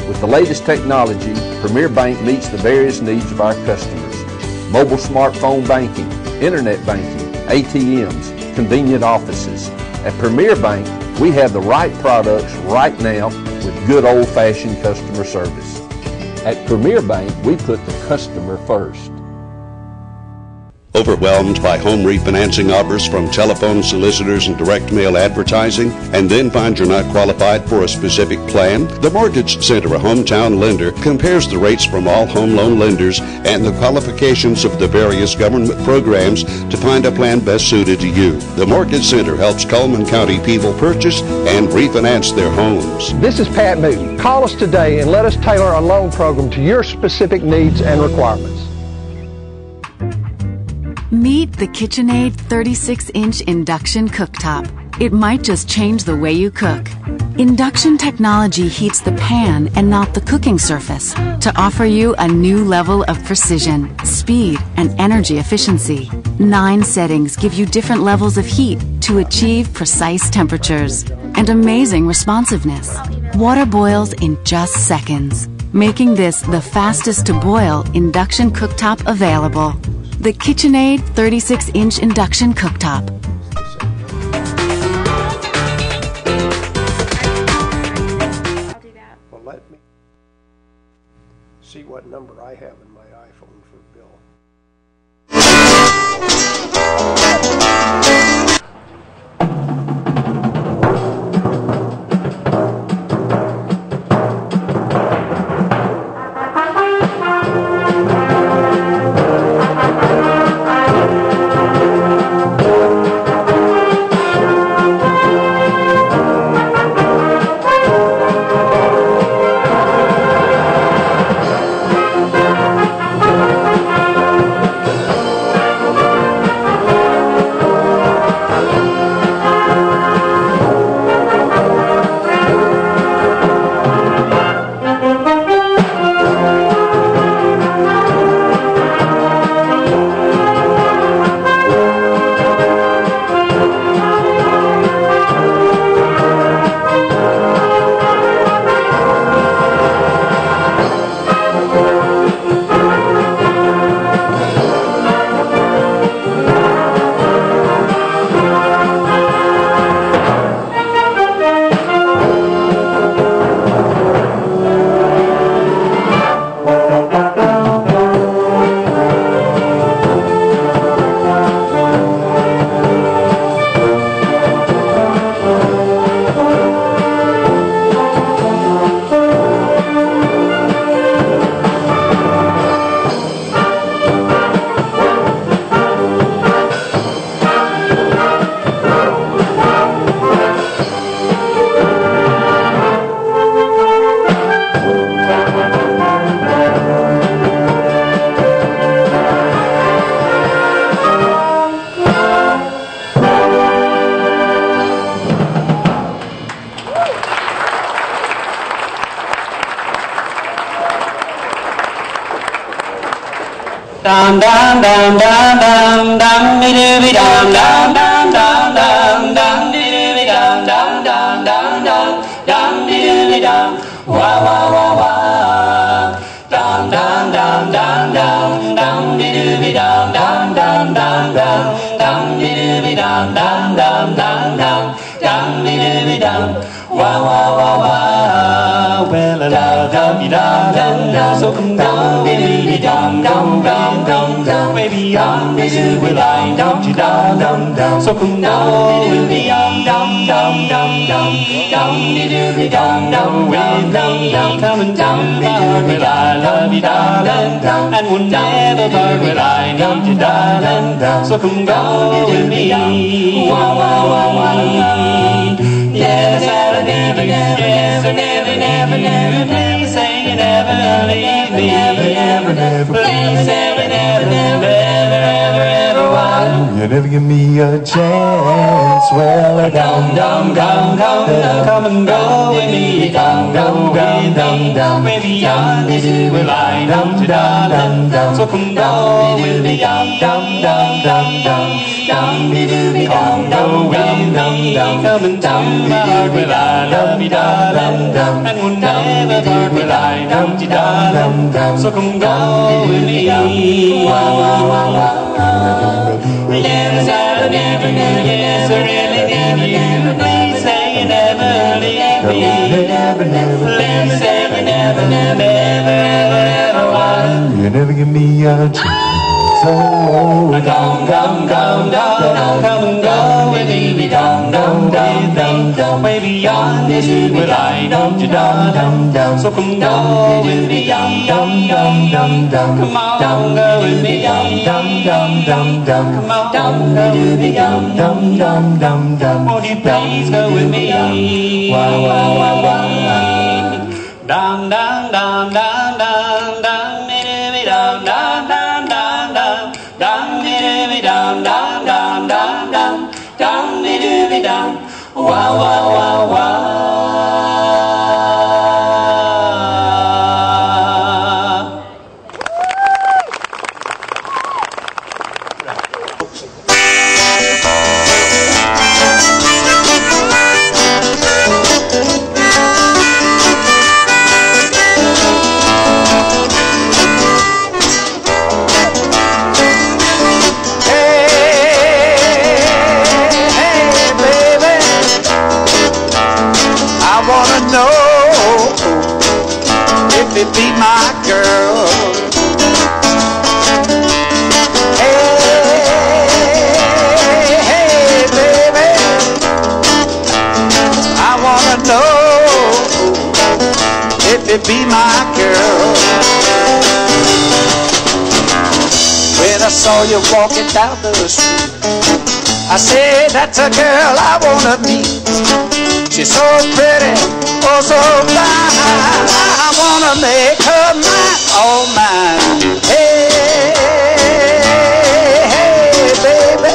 With the latest technology, Premier Bank meets the various needs of our customers. Mobile smartphone banking, internet banking, ATMs, convenient offices. At Premier Bank, we have the right products right now with good old-fashioned customer service. At Premier Bank, we put the customer first. Overwhelmed by home refinancing offers from telephone solicitors and direct mail advertising, and then find you're not qualified for a specific plan? The Mortgage Center, a hometown lender, compares the rates from all home loan lenders and the qualifications of the various government programs to find a plan best suited to you. The Mortgage Center helps Coleman County people purchase and refinance their homes. This is Pat Newton. Call us today and let us tailor a loan program to your specific needs and requirements. Meet the KitchenAid 36-inch induction cooktop. It might just change the way you cook. Induction technology heats the pan and not the cooking surface to offer you a new level of precision, speed, and energy efficiency. 9 settings give you different levels of heat to achieve precise temperatures and amazing responsiveness. Water boils in just seconds, making this the fastest to boil induction cooktop available. The KitchenAid 36-inch induction cooktop. Well, let me see what number I have in my iPhone for Bill. Dum dum dum dum dum dum dee dum dum dum dum dum dum dee dum dum dum dum dum dum dee dum wah wah wah wah dum dum dum dum dum dum dee dum dum dum dum dum dum dee dum dum dum dum dum dum dee dum wah wah wah wah well a dum dum dum dum so come down dee dum dum dum dum dum baby dum dee will I dum dum dum dum so come down dee dum dum dum dum dum dee dum dum with dum dum come and dum will I love you dum dum and we'll never part will I dum dum so come go with me never, never, please say you never, never, ever, ever, ever, why? You never give me a chance. Well, down, down, down, down, down, come and go with me. Down, down, down, down, down, where beyond is you will lie. Down, down, down, down, so come go with me. Down, down, down, down, down, down, down, down, down, down, down, coming down my heart will I love me, down, down, and will never part will I, down, down, down, so come go with me. Wow, wow, wow, wow. Never, never, never, yes, I really never, never, please say you never, never, never, never, never, never, never, ever, ever, why? You never give me a chance. So down, down, down, down, down, come and go with me. Down, down, down, down, down, way beyond this you will lie. Down, down, down, down, so come go with me. Down, down, down, down, down, come on, down, go with me. Down, down, down, down, down, come on, down, go with me. Down, down, down, down, down, won't you please go with me? Wow, wow, wow, wow. Down, down, down, down, down, down, down, down, down, down, down, down, down, down, down, down, down, down, down, down, wow, wow, wow, wow. If it be my girl, hey, hey, baby, I wanna know if it be my girl. When I saw you walking down the street, I said that's a girl I wanna meet. She's so pretty, oh so fine, I wanna make her mine, oh mine. Hey, hey, baby,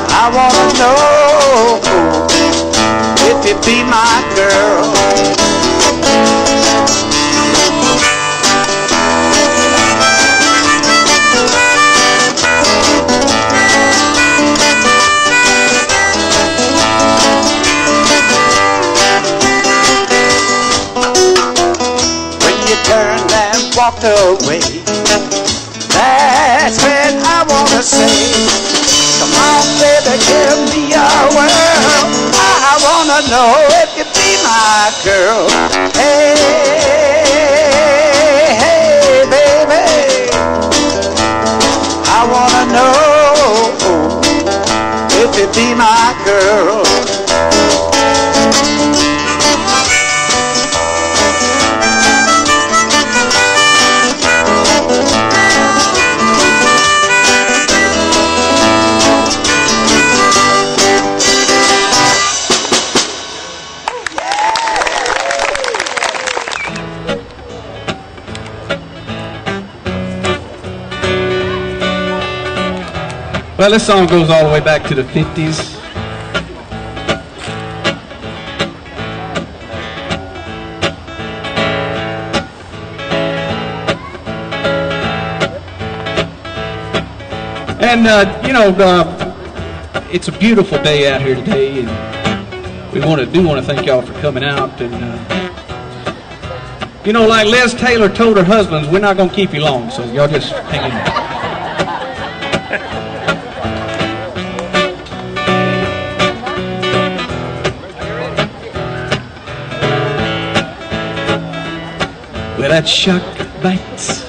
I wanna know if you be my girl. Turned and walked away. That's when I wanna say, come on, baby, give me a whirl. I wanna know if you be my girl. Hey, hey, baby, I wanna know if you be my girl. Well, this song goes all the way back to the 50s. And, it's a beautiful day out here today, and we do want to thank y'all for coming out. And, like Liz Taylor told her husbands, we're not going to keep you long, so y'all just hang in there. Well, that shark bites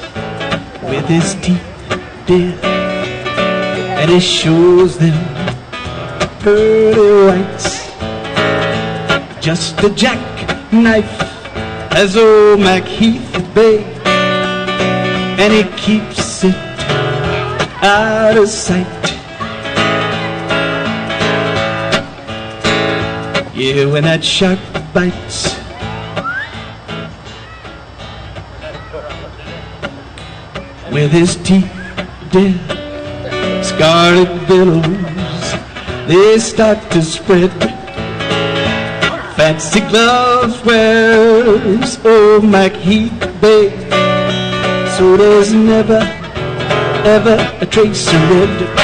with his teeth, dear, and he shows them pearly whites. Just a jackknife as old McGriff Bay, and he keeps it out of sight. Yeah, when that shark bites, with his teeth dead, scarlet billows, they start to spread. Fancy gloves wears old Mac Heath Bay, so there's never, ever a trace of red.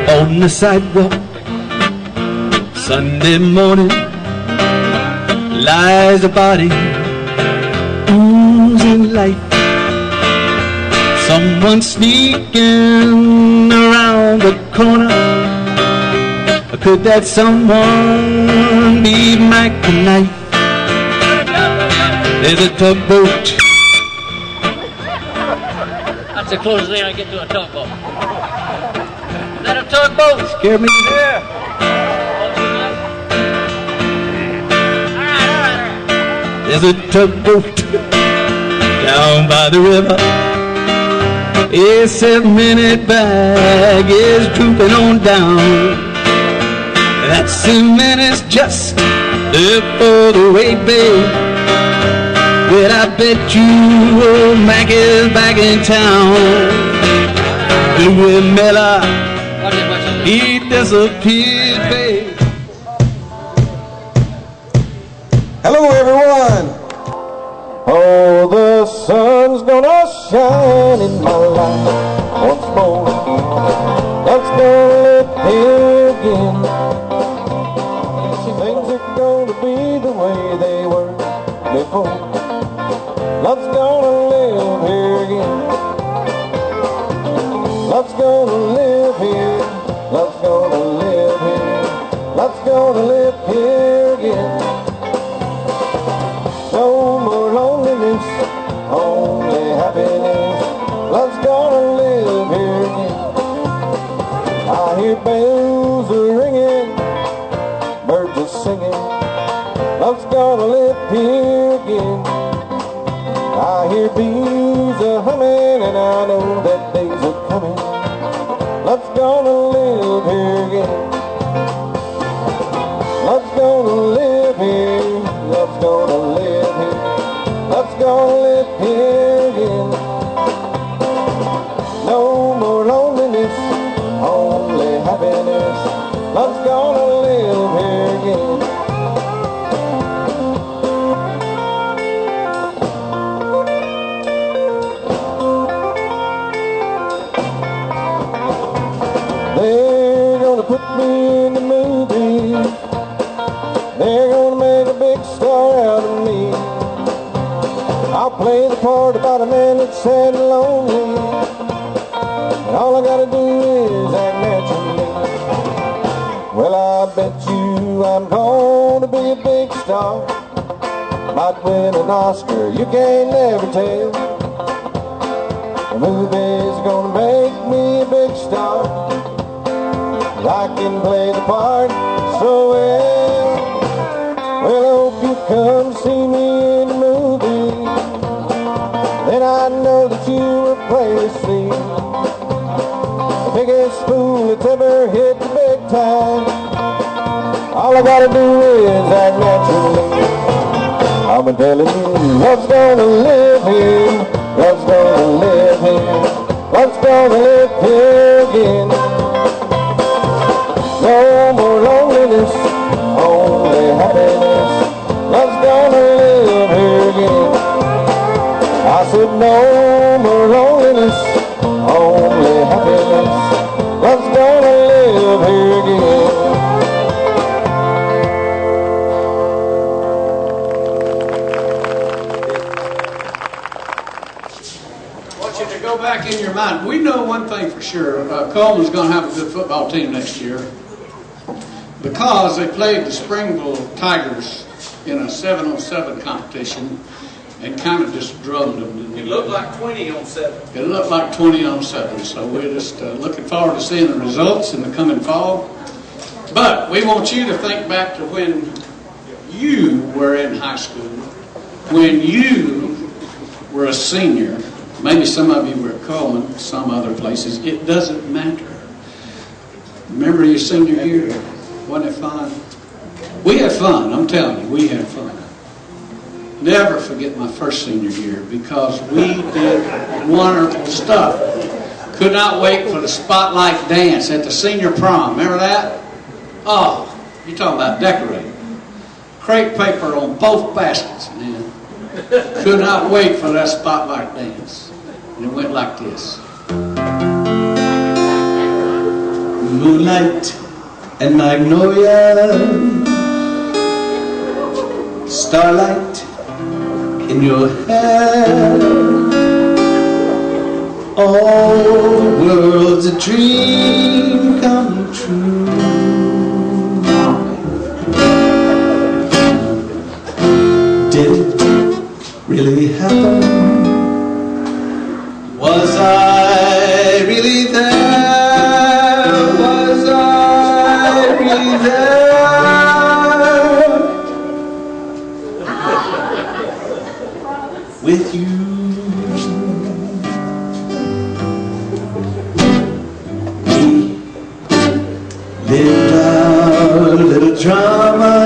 On the sidewalk, Sunday morning, lies a body oozing life. Someone sneaking around the corner. Could that someone be Mac tonight? There's a tugboat. That's the closest thing I get to a tugboat. Is that a tugboat? Scare me. Yeah. There's a tugboat down by the river. A 7-minute bag is drooping on down. That cement is just the further way, babe. Well, I bet you old Mac is back in town. Louis Miller, he disappeared, babe. Hello, everyone. Oh, the sun's gonna shine in my life once more. Let's go live here again. Things are gonna be the way they were before. Let's go live here again. Let's go live here. Let's go live here. Let's go live here again. No more loneliness, only happiness. Let's go live here again. I hear bells are ringing, birds are singing. Let's go live here again. I hear bees are humming, and I know that days are coming. Let's go live here again. Let's go live here. Let's go live here. Let's go live here again. No more loneliness, only happiness. Let's go live here again. They're gonna put me in the movies. They're gonna make a big star out of me. I'll play the part about a man that's sad and lonely, and all I gotta do is act naturally. Well, I bet you I'm gonna be a big star. Might win an Oscar, you can't never tell. The movie's gonna make me a big star. I can play the part so well. Well, I hope you come see me in the movie. Then I know that you were plainly seen. The biggest fool that's ever hit the big time. All I gotta do is act naturally. I'm telling you, let's go live here. Let's go live here. Let's go live here again. No more loneliness, only happiness. Let's go live here again. I said no more loneliness, only happiness. Let's go live here again. I want you to go back in your mind. We know one thing for sure. Coleman's going to have a good football team next year, because they played the Springville Tigers in a 7-on-7 competition and kind of just drummed them. It looked like 20-on-7. It looked like 20-on-7. So we're just looking forward to seeing the results in the coming fall. But we want you to think back to when you were in high school, when you were a senior. Maybe some of you were at Coleman, some other places. It doesn't matter. Remember your senior year? Wasn't it fun? We had fun, I'm telling you, we had fun. Never forget my first senior year because we did wonderful stuff. Could not wait for the spotlight dance at the senior prom. Remember that? Oh, you're talking about decorating. Crepe paper on both baskets, man. Could not wait for that spotlight dance. And it went like this. Moonlight and magnolia, starlight in your hair, all world's a dream come true. Did it really happen? Was I really there? Was I really there with you? We lived our little drama.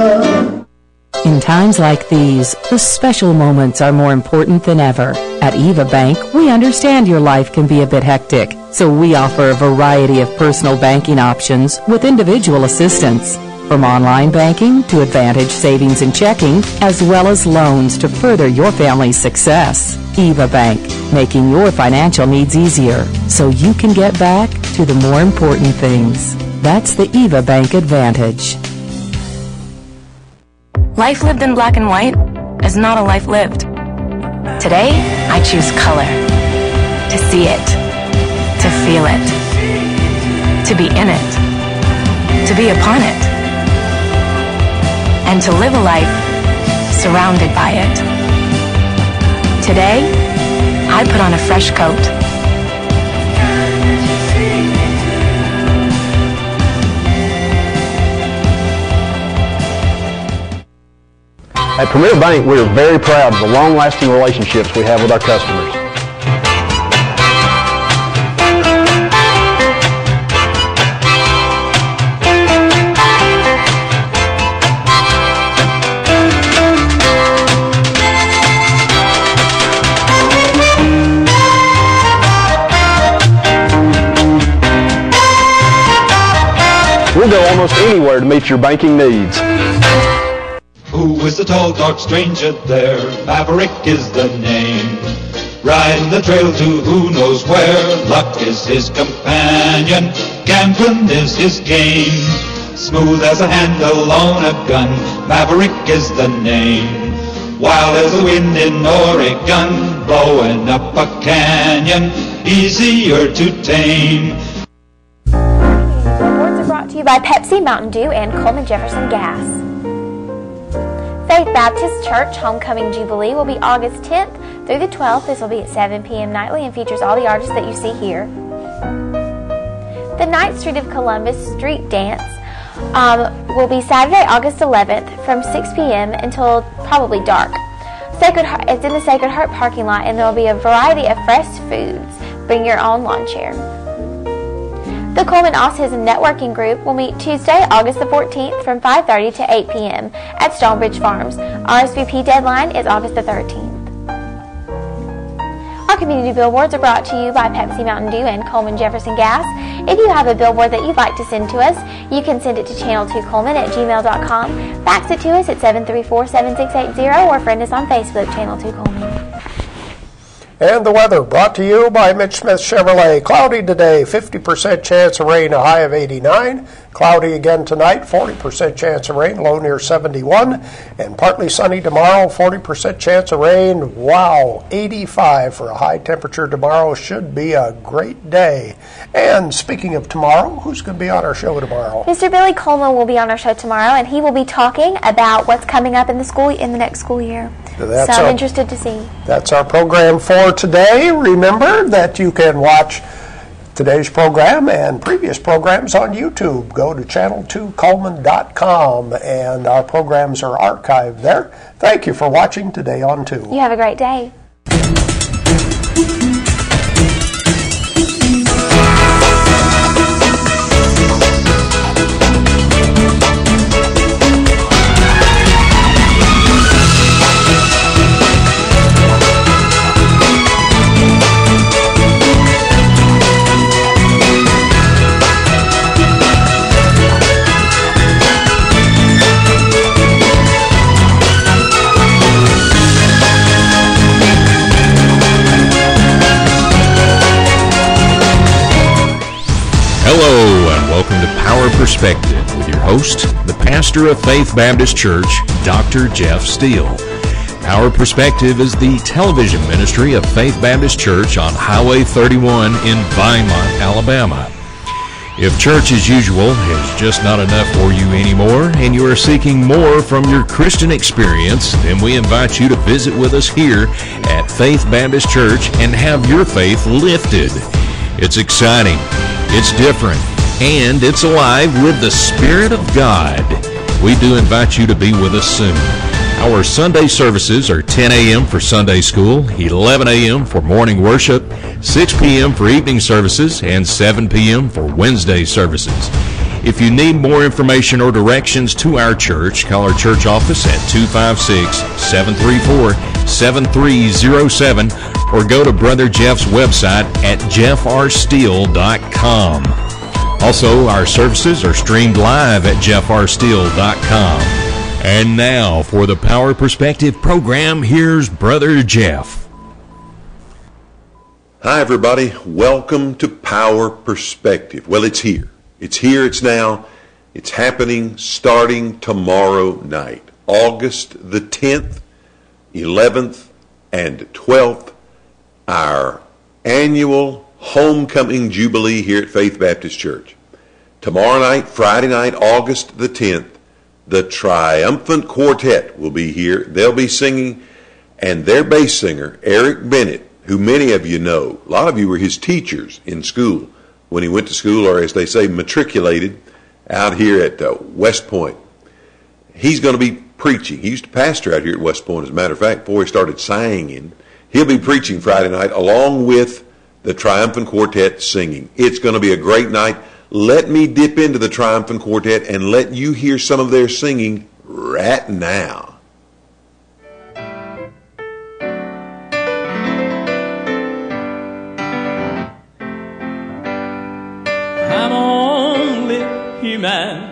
In times like these, the special moments are more important than ever. At Eva Bank, we understand your life can be a bit hectic, so we offer a variety of personal banking options with individual assistance, from online banking to Advantage savings and checking, as well as loans to further your family's success. Eva Bank, making your financial needs easier so you can get back to the more important things. That's the Eva Bank Advantage. Life lived in black and white is not a life lived. Today, I choose color. To see it. To feel it. To be in it. To be upon it. And to live a life surrounded by it. Today, I put on a fresh coat. At Premier Bank, we are very proud of the long-lasting relationships we have with our customers. We'll go almost anywhere to meet your banking needs. Who is the tall, dark stranger there? Maverick is the name. Riding the trail to who knows where. Luck is his companion. Gambling is his game. Smooth as a handle on a gun. Maverick is the name. Wild as the wind in Oregon. Blowing up a canyon. Easier to tame. Awards are brought to you by Pepsi, Mountain Dew, and Coleman Jefferson Gas. Faith Baptist Church Homecoming Jubilee will be August 10th through the 12th. This will be at 7 p.m. nightly and features all the artists that you see here. The 9th Street of Columbus Street Dance will be Saturday, August 11th from 6 p.m. until probably dark. It's in the Sacred Heart parking lot, and there will be a variety of fresh foods. Bring your own lawn chair. The Coleman Autism Networking Group will meet Tuesday, August the 14th from 5:30 to 8 p.m. at Stonebridge Farms. RSVP deadline is August the 13th. Our community billboards are brought to you by Pepsi, Mountain Dew, and Coleman Jefferson Gas. If you have a billboard that you'd like to send to us, you can send it to channel2coleman@gmail.com, fax it to us at 734-7680, or friend us on Facebook, Channel 2 Coleman. And the weather brought to you by Mitch Smith Chevrolet. Cloudy today, 50% chance of rain, a high of 89. Cloudy again tonight, 40% chance of rain, low near 71. And partly sunny tomorrow, 40% chance of rain. Wow, 85 for a high temperature tomorrow. Should be a great day. And speaking of tomorrow, who's going to be on our show tomorrow? Mr. Billy Coleman will be on our show tomorrow, and he will be talking about what's coming up in the next school year. So I'm interested to see. That's our program for today. Remember that you can watch today's program and previous programs on YouTube. Go to channel2coleman.com, and our programs are archived there. Thank you for watching Today on 2. You have a great day. Hello and welcome to Power Perspective with your host, the pastor of Faith Baptist Church, Dr. Jeff Steele. Power Perspective is the television ministry of Faith Baptist Church on Highway 31 in Beaumont, Alabama. If church as usual is just not enough for you anymore and you are seeking more from your Christian experience, then we invite you to visit with us here at Faith Baptist Church and have your faith lifted. It's exciting, it's different, and it's alive with the Spirit of God. We do invite you to be with us soon. Our Sunday services are 10 a.m. for Sunday school, 11 a.m. for morning worship, 6 p.m. for evening services, and 7 p.m. for Wednesday services. If you need more information or directions to our church, call our church office at 256-734-7307 or go to Brother Jeff's website at jeffrsteele.com. Also, our services are streamed live at jeffrsteele.com. And now, for the Power Perspective program, here's Brother Jeff. Hi, everybody. Welcome to Power Perspective. Well, it's here. It's here, it's now. It's happening starting tomorrow night, August the 10th, 11th, and 12th, our annual homecoming jubilee here at Faith Baptist Church. Tomorrow night, Friday night, August the 10th, the Triumphant Quartet will be here. They'll be singing, and their bass singer, Eric Bennett, who many of you know, a lot of you were his teachers in school when he went to school, or as they say, matriculated out here at West Point. He's going to be preaching. He used to pastor out here at West Point, as a matter of fact, before he started singing. He'll be preaching Friday night along with the Triumphant Quartet singing. It's going to be a great night. Let me dip into the Triumphant Quartet and let you hear some of their singing right now. I'm only human.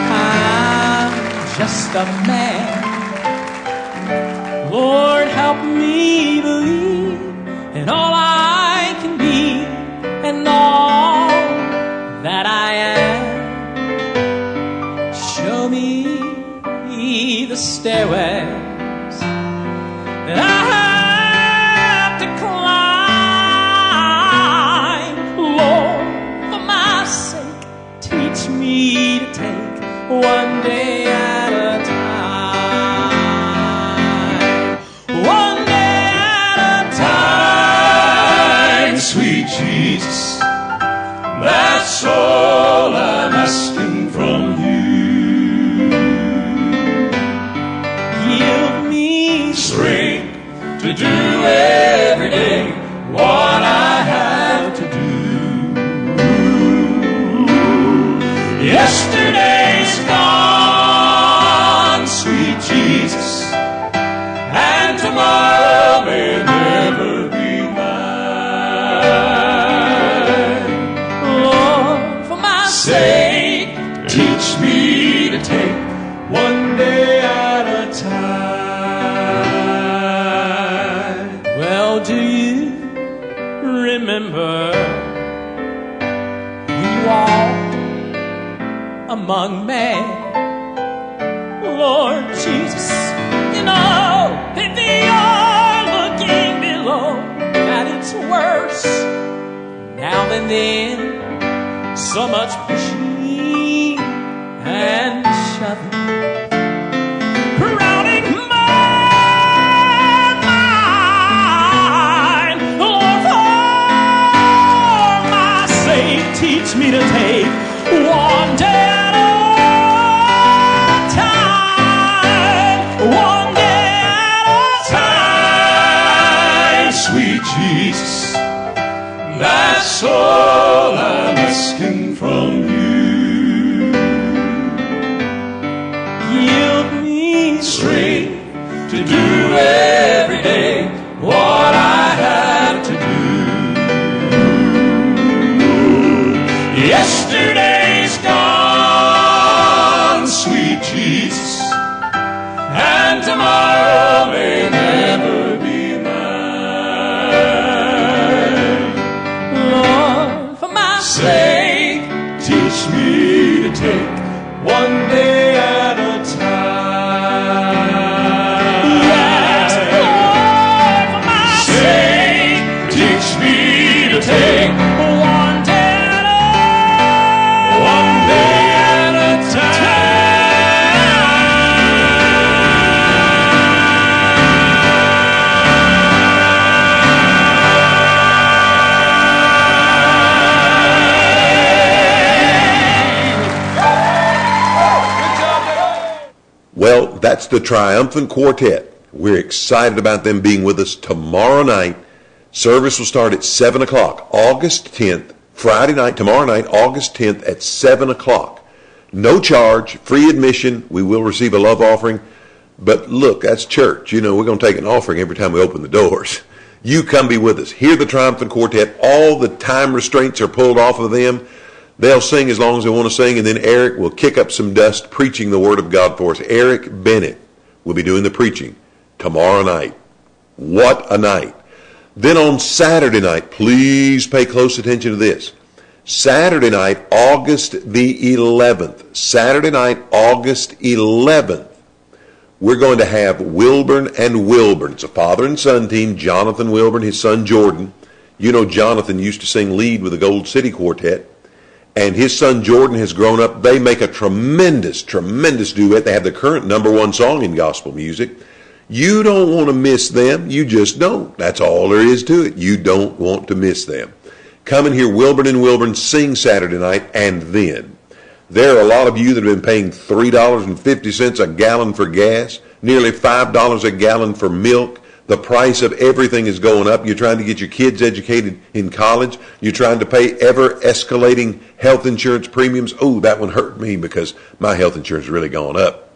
I'm just a man. Lord, help me believe in all I can be and all that I am. Show me the stairways that I have to climb. Lord, for my sake, teach me to take one day at a time. One day at a time, sweet Jesus, that's all I'm asking from you. Give me strength to do every day what I have to do. Yesterday's gone, sweet Jesus, and tomorrow may never be mine. Lord, for my sake, teach me to take one day at a time. Well, do you remember we walked among men? Lord Jesus, you know, if you're looking below, that it's worse now than then. So much pushing and shoving, crowding my mind. Lord, for Jesus. That's all I'm asking from you. Give me strength to do every day what I have to do. Yesterday's gone, sweet Jesus, and tomorrow may never be mine. Lord, for my sake, teach me to take one day at a time. Take one day at a time. Well, that's the Triumphant Quartet. We're excited about them being with us tomorrow night. Service will start at 7 o'clock, August 10th, Friday night, tomorrow night, August 10th at 7 o'clock. No charge, free admission. We will receive a love offering. But look, that's church. You know, we're going to take an offering every time we open the doors. You come be with us. Hear the Triumphant Quartet. All the time restraints are pulled off of them. They'll sing as long as they want to sing, and then Eric will kick up some dust preaching the Word of God for us. Eric Bennett will be doing the preaching tomorrow night. What a night. Then on Saturday night, please pay close attention to this. Saturday night, August the 11th. Saturday night, August 11th. We're going to have Wilburn and Wilburn. It's a father and son team. Jonathan Wilburn, his son Jordan. You know Jonathan used to sing lead with the Gold City Quartet. And his son Jordan has grown up. They make a tremendous, tremendous duet. They have the current #1 song in gospel music. You don't want to miss them. You just don't. That's all there is to it. You don't want to miss them. Come and hear Wilburn and Wilburn sing Saturday night, and then there are a lot of you that have been paying $3.50 a gallon for gas, nearly $5 a gallon for milk. The price of everything is going up. You're trying to get your kids educated in college. You're trying to pay ever-escalating health insurance premiums. Oh, that one hurt me because my health insurance has really gone up.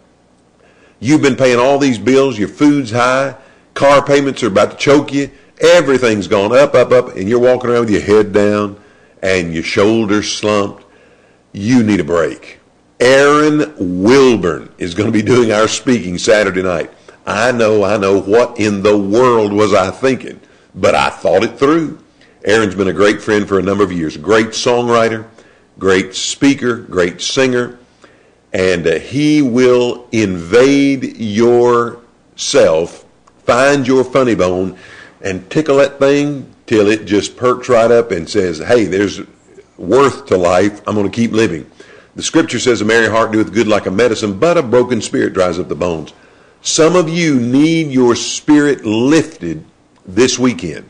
You've been paying all these bills, your food's high, car payments are about to choke you, everything's gone up, up, up, and you're walking around with your head down and your shoulders slumped. You need a break. Aaron Wilburn is going to be doing our speaking Saturday night. I know, what in the world was I thinking? But I thought it through. Aaron's been a great friend for a number of years, great songwriter, great speaker, great singer. And he will invade yourself, find your funny bone, and tickle that thing till it just perks right up and says, hey, there's worth to life. I'm going to keep living. The scripture says a merry heart doeth good like a medicine, but a broken spirit dries up the bones. Some of you need your spirit lifted this weekend.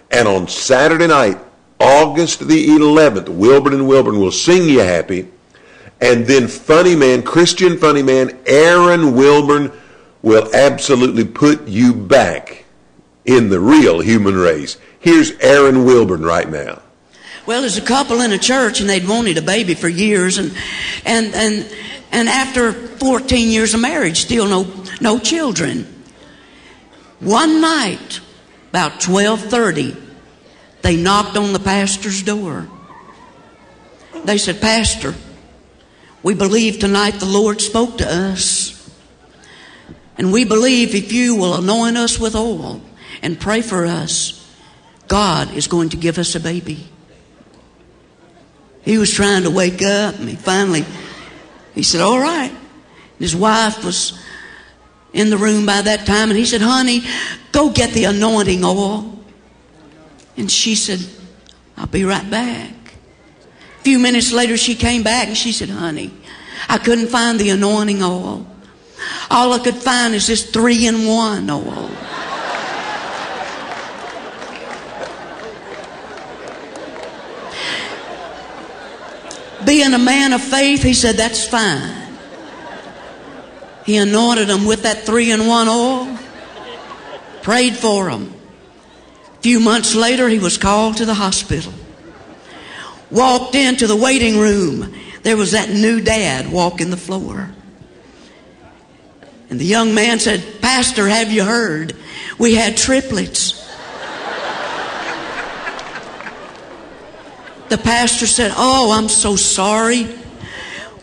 And on Saturday night, August the 11th, Wilburn and Wilburn will sing you happy. And then Christian funny man, Aaron Wilburn will absolutely put you back in the real human race. Here's Aaron Wilburn right now. Well, there's a couple in a church, and they'd wanted a baby for years, and after 14 years of marriage, still no children. One night, about 12:30, they knocked on the pastor's door. They said, Pastor, we believe tonight the Lord spoke to us. And we believe if you will anoint us with oil and pray for us, God is going to give us a baby. He was trying to wake up, and he said, all right. His wife was in the room by that time, and he said, honey, go get the anointing oil. And she said, I'll be right back. A few minutes later, she came back and she said, honey, I couldn't find the anointing oil. All I could find is this 3-in-1 oil. Being a man of faith, he said, that's fine. He anointed them with that 3-in-1 oil, prayed for them. few months later, he was called to the hospital. Walked into the waiting room. There was that new dad walking the floor. And the young man said, "Pastor, have you heard? We had triplets." The pastor said, "Oh, I'm so sorry.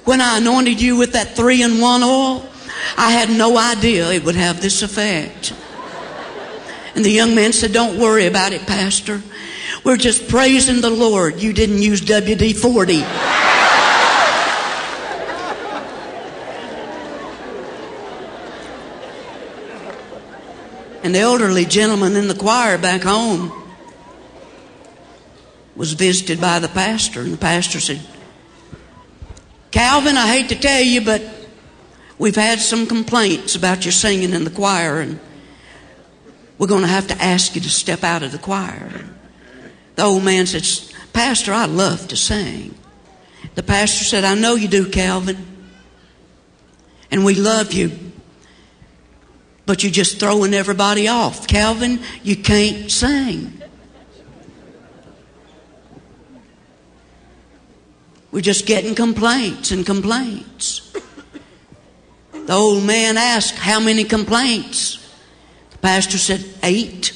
When I anointed you with that 3-in-1 oil, I had no idea it would have this effect." And the young man said, "Don't worry about it, Pastor. We're just praising the Lord you didn't use WD-40. An elderly gentleman in the choir back home was visited by the pastor, and the pastor said, "Calvin, I hate to tell you, but we've had some complaints about your singing in the choir, and we're going to have to ask you to step out of the choir." The old man said, "Pastor, I love to sing." The pastor said, "I know you do, Calvin, and we love you, but you're just throwing everybody off. Calvin, you can't sing. We're just getting complaints and complaints." The old man asked, "How many complaints?" The pastor said, 8.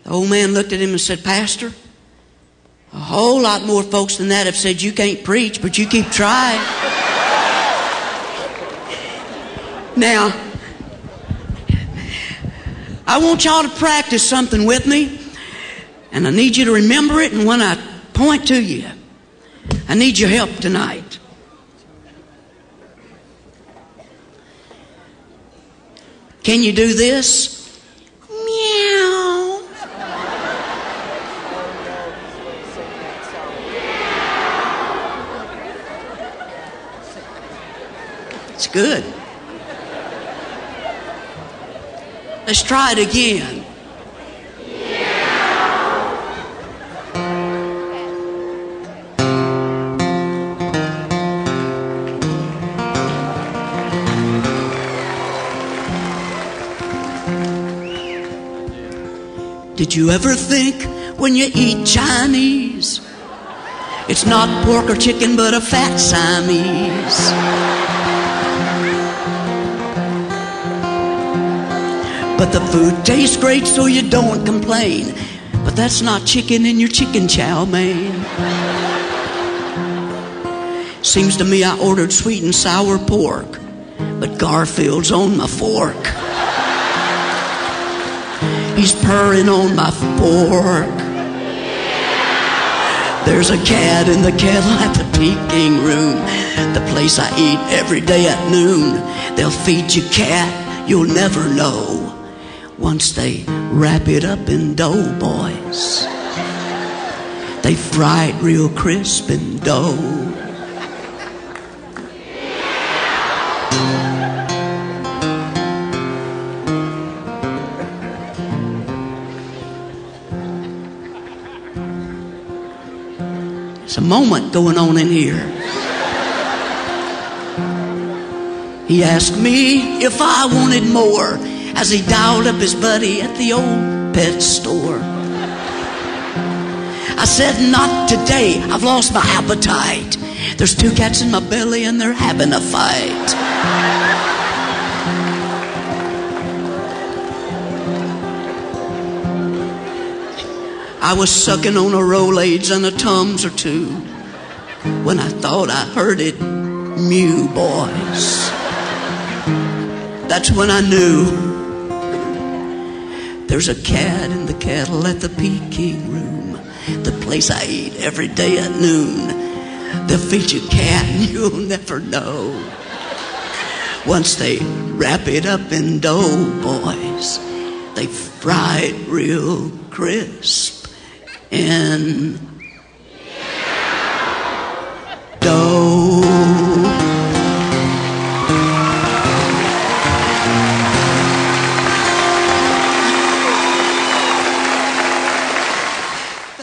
The old man looked at him and said, "Pastor, a whole lot more folks than that have said you can't preach, but you keep trying." Now, I want y'all to practice something with me, and I need you to remember it, and when I point to you, I need your help tonight. Can you do this? Meow. It's good. Let's try it again. Did you ever think when you eat Chinese, it's not pork or chicken but a fat Siamese? But the food tastes great so you don't complain. But that's not chicken in your chicken chow mein. Seems to me I ordered sweet and sour pork, but Garfield's on my fork. He's purring on my fork. There's a cat in the kettle at the Peking room, the place I eat every day at noon. They'll feed you cat, you'll never know, once they wrap it up in dough, boys. They fry it real crisp in dough. There's a moment going on in here. He asked me if I wanted more as he dialed up his buddy at the old pet store. I said, "Not today, I've lost my appetite. There's 2 cats in my belly and they're having a fight." I was sucking on a Rolaids and a Tums or 2 when I thought I heard it mew, boys. That's when I knew there's a cat in the kettle at the Peking room, the place I eat every day at noon. They'll feed you cat and you'll never know, once they wrap it up in dough, boys. They fry it real crisp in dough.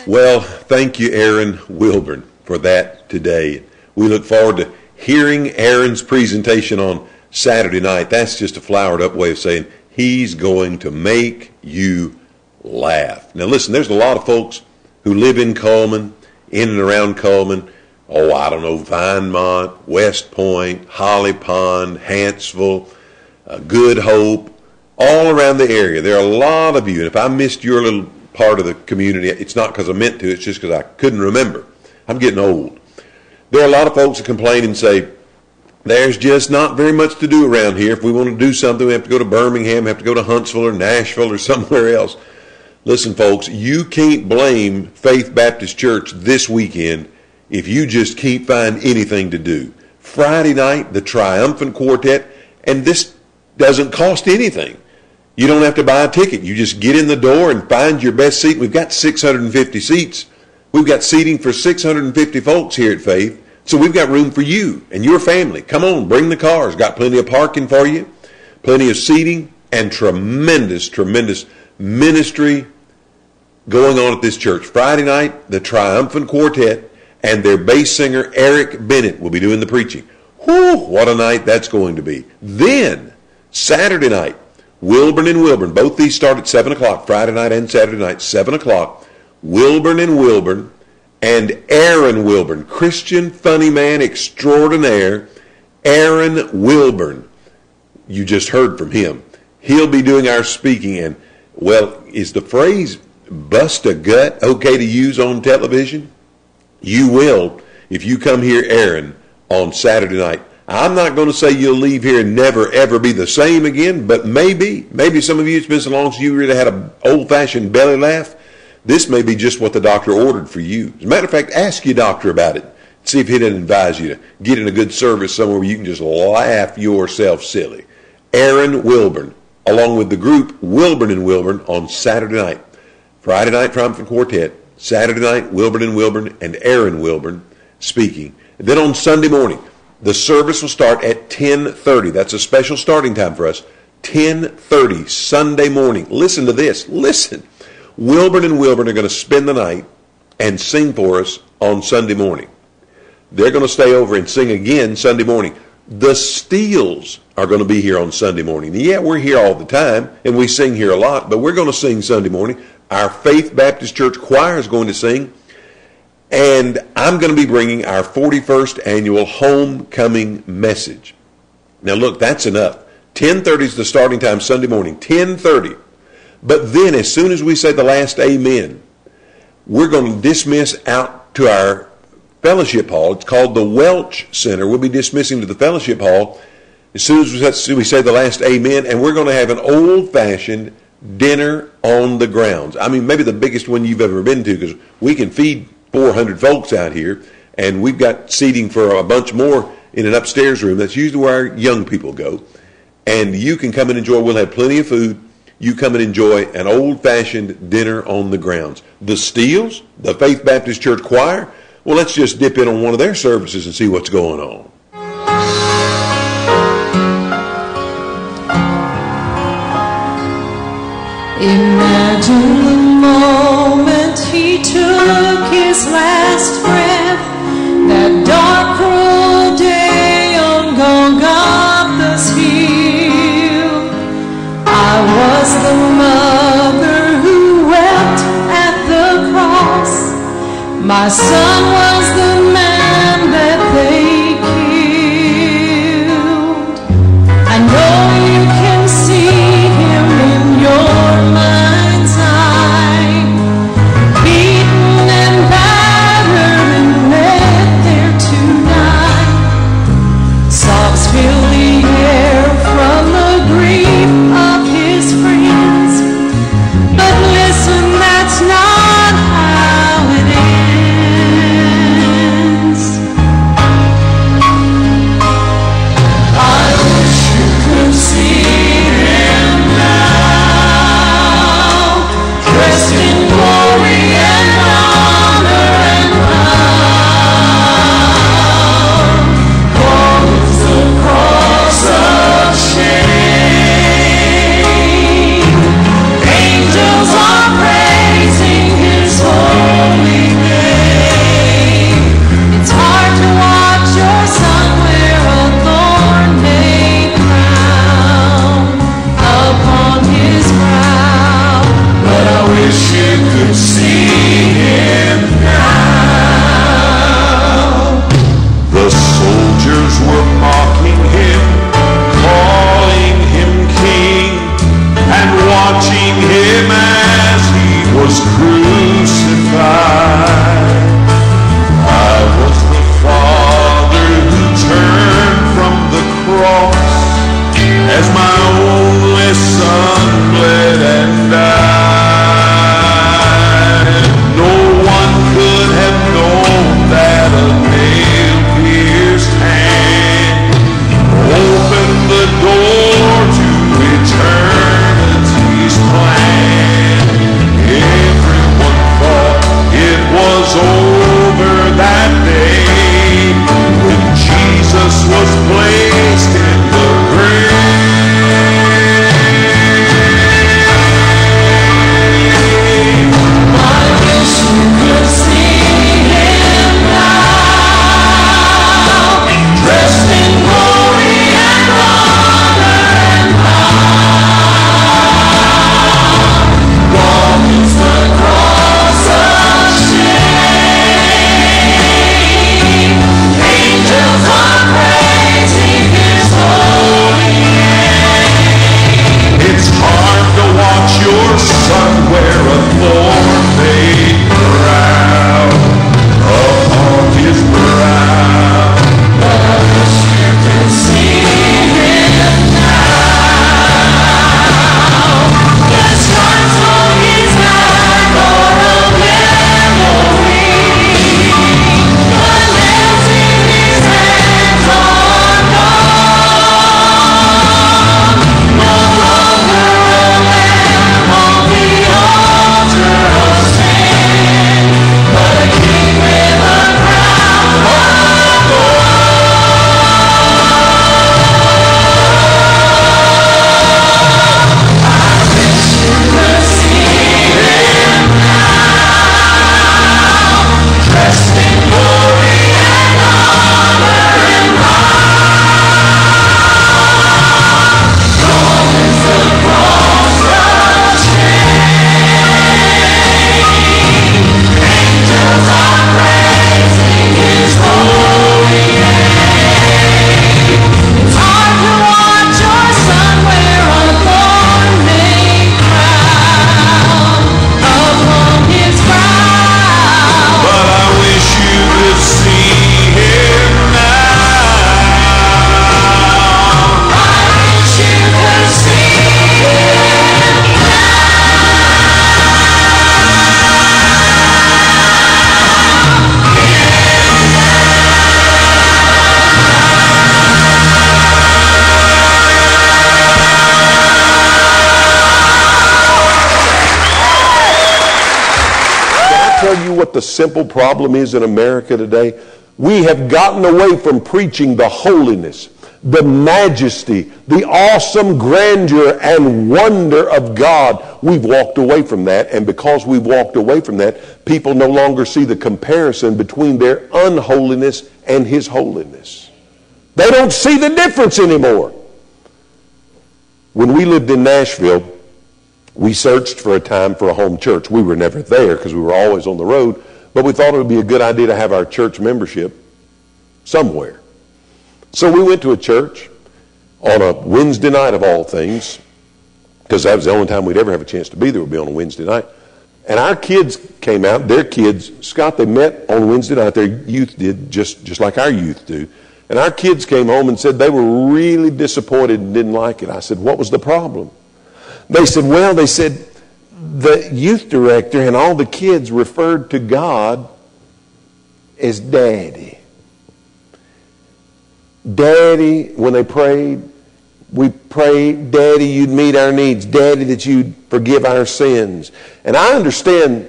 Well, thank you, Aaron Wilburn, for that today. We look forward to hearing Aaron's presentation on Saturday night. That's just a flowered up way of saying He's going to make you laugh. Now listen, there's a lot of folks who live in Coleman, in and around Coleman. Oh, I don't know, Vinemont, West Point, Holly Pond, Hanceville, Good Hope, all around the area. There are a lot of you, and if I missed your little part of the community, it's not because I meant to, it's just because I couldn't remember. I'm getting old. There are a lot of folks that complain and say, there's just not very much to do around here. If we want to do something, we have to go to Birmingham, have to go to Huntsville or Nashville or somewhere else. Listen, folks, you can't blame Faith Baptist Church this weekend if you just can't find anything to do. Friday night, the Triumphant Quartet, and this doesn't cost anything. You don't have to buy a ticket. You just get in the door and find your best seat. We've got 650 seats. We've got seating for 650 folks here at Faith. So we've got room for you and your family. Come on, bring the cars. Got plenty of parking for you, plenty of seating, and tremendous, tremendous ministry going on at this church. Friday night, the Triumphant Quartet and their bass singer, Eric Bennett, will be doing the preaching. Whew, what a night that's going to be. Then, Saturday night, Wilburn and Wilburn. Both these start at 7 o'clock, Friday night and Saturday night, 7 o'clock. Wilburn and Wilburn and Aaron Wilburn, Christian funny man extraordinaire, Aaron Wilburn. You just heard from him. He'll be doing our speaking. And, well, is the phrase bust a gut okay to use on television? You will if you come here, Aaron, on Saturday night. I'm not going to say you'll leave here and never, ever be the same again, but maybe some of you, it's been so long since you really had an old-fashioned belly laugh. This may be just what the doctor ordered for you. As a matter of fact, ask your doctor about it. See if he didn't advise you to get in a good service somewhere where you can just laugh yourself silly. Aaron Wilburn, along with the group Wilburn and Wilburn on Saturday night. Friday night, Triumphant Quartet. Saturday night, Wilburn and Wilburn and Aaron Wilburn speaking. And then on Sunday morning, the service will start at 10:30. That's a special starting time for us. 10:30 Sunday morning. Listen to this. Listen. Wilburn and Wilburn are going to spend the night and sing for us on Sunday morning. They're going to stay over and sing again Sunday morning. The Steels are going to be here on Sunday morning. Yeah, we're here all the time, and we sing here a lot, but we're going to sing Sunday morning. Our Faith Baptist Church choir is going to sing, and I'm going to be bringing our 41st annual homecoming message. Now, look, that's enough. 10:30 is the starting time Sunday morning, 10:30. But then as soon as we say the last amen, we're going to dismiss out to our fellowship hall. It's called the Welch Center. We'll be dismissing to the fellowship hall as soon as we say the last amen, and we're going to have an old-fashioned dinner on the grounds. I mean, maybe the biggest one you've ever been to, because we can feed 400 folks out here, and we've got seating for a bunch more in an upstairs room. That's usually where our young people go. And you can come and enjoy. We'll have plenty of food. You come and enjoy an old-fashioned dinner on the grounds. The Steels, the Faith Baptist Church Choir, well, let's just dip in on one of their services and see what's going on. Imagine the moment he took his last breath, that dark, cruel day on Golgotha's hill. I was the mother who wept at the cross. My son was the man that they killed. I know you can see him in your mind's eye, beaten and battered and led there to die. Sobs fill the air from the grief of his friends, but listen, that's not how it ends. as my only son bled and died. No one could have known that a nail-pierced hand opened the door to eternity's plan. Everyone thought it was over that day when Jesus was placed in the grave. I wish you could see him now, dressed in glory and honor and power. Gone is the cross of shame. Angels are praising his holy name. It's hard to watch your son wear a thorn-made crown upon his brow. But I wish you could see him now. The stripes on his back are a memory. The nails in his hands are gone. No longer a lamb on the altar of sin, but a king with a crown of thorns. I wish you could see him now, dressed in glory and honor and power. Gone is the cross of shame. Angels are praising his holy name. It's hard to watch your son wear a thorn-made crown upon his brow. But I wish you could see him now. I wish you could see him Can I tell you what the simple problem is in America today? We have gotten away from preaching the holiness, the majesty, the awesome grandeur and wonder of God. We've walked away from that, and because we've walked away from that, people no longer see the comparison between their unholiness and his holiness. They don't see the difference anymore. When we lived in Nashville, we searched for a time for a home church. We were never there because we were always on the road, but we thought it would be a good idea to have our church membership somewhere. So we went to a church on a Wednesday night of all things, because that was the only time we'd ever have a chance to be there, would be on a Wednesday night. And our kids came out, their kids, Scott, they met on Wednesday night, their youth did, just like our youth do. And our kids came home and said they were really disappointed and didn't like it. I said, what was the problem? They said, well, they said the youth director and all the kids referred to God as Daddy. Daddy, when they prayed, we prayed, Daddy, you'd meet our needs. Daddy, that you'd forgive our sins. And I understand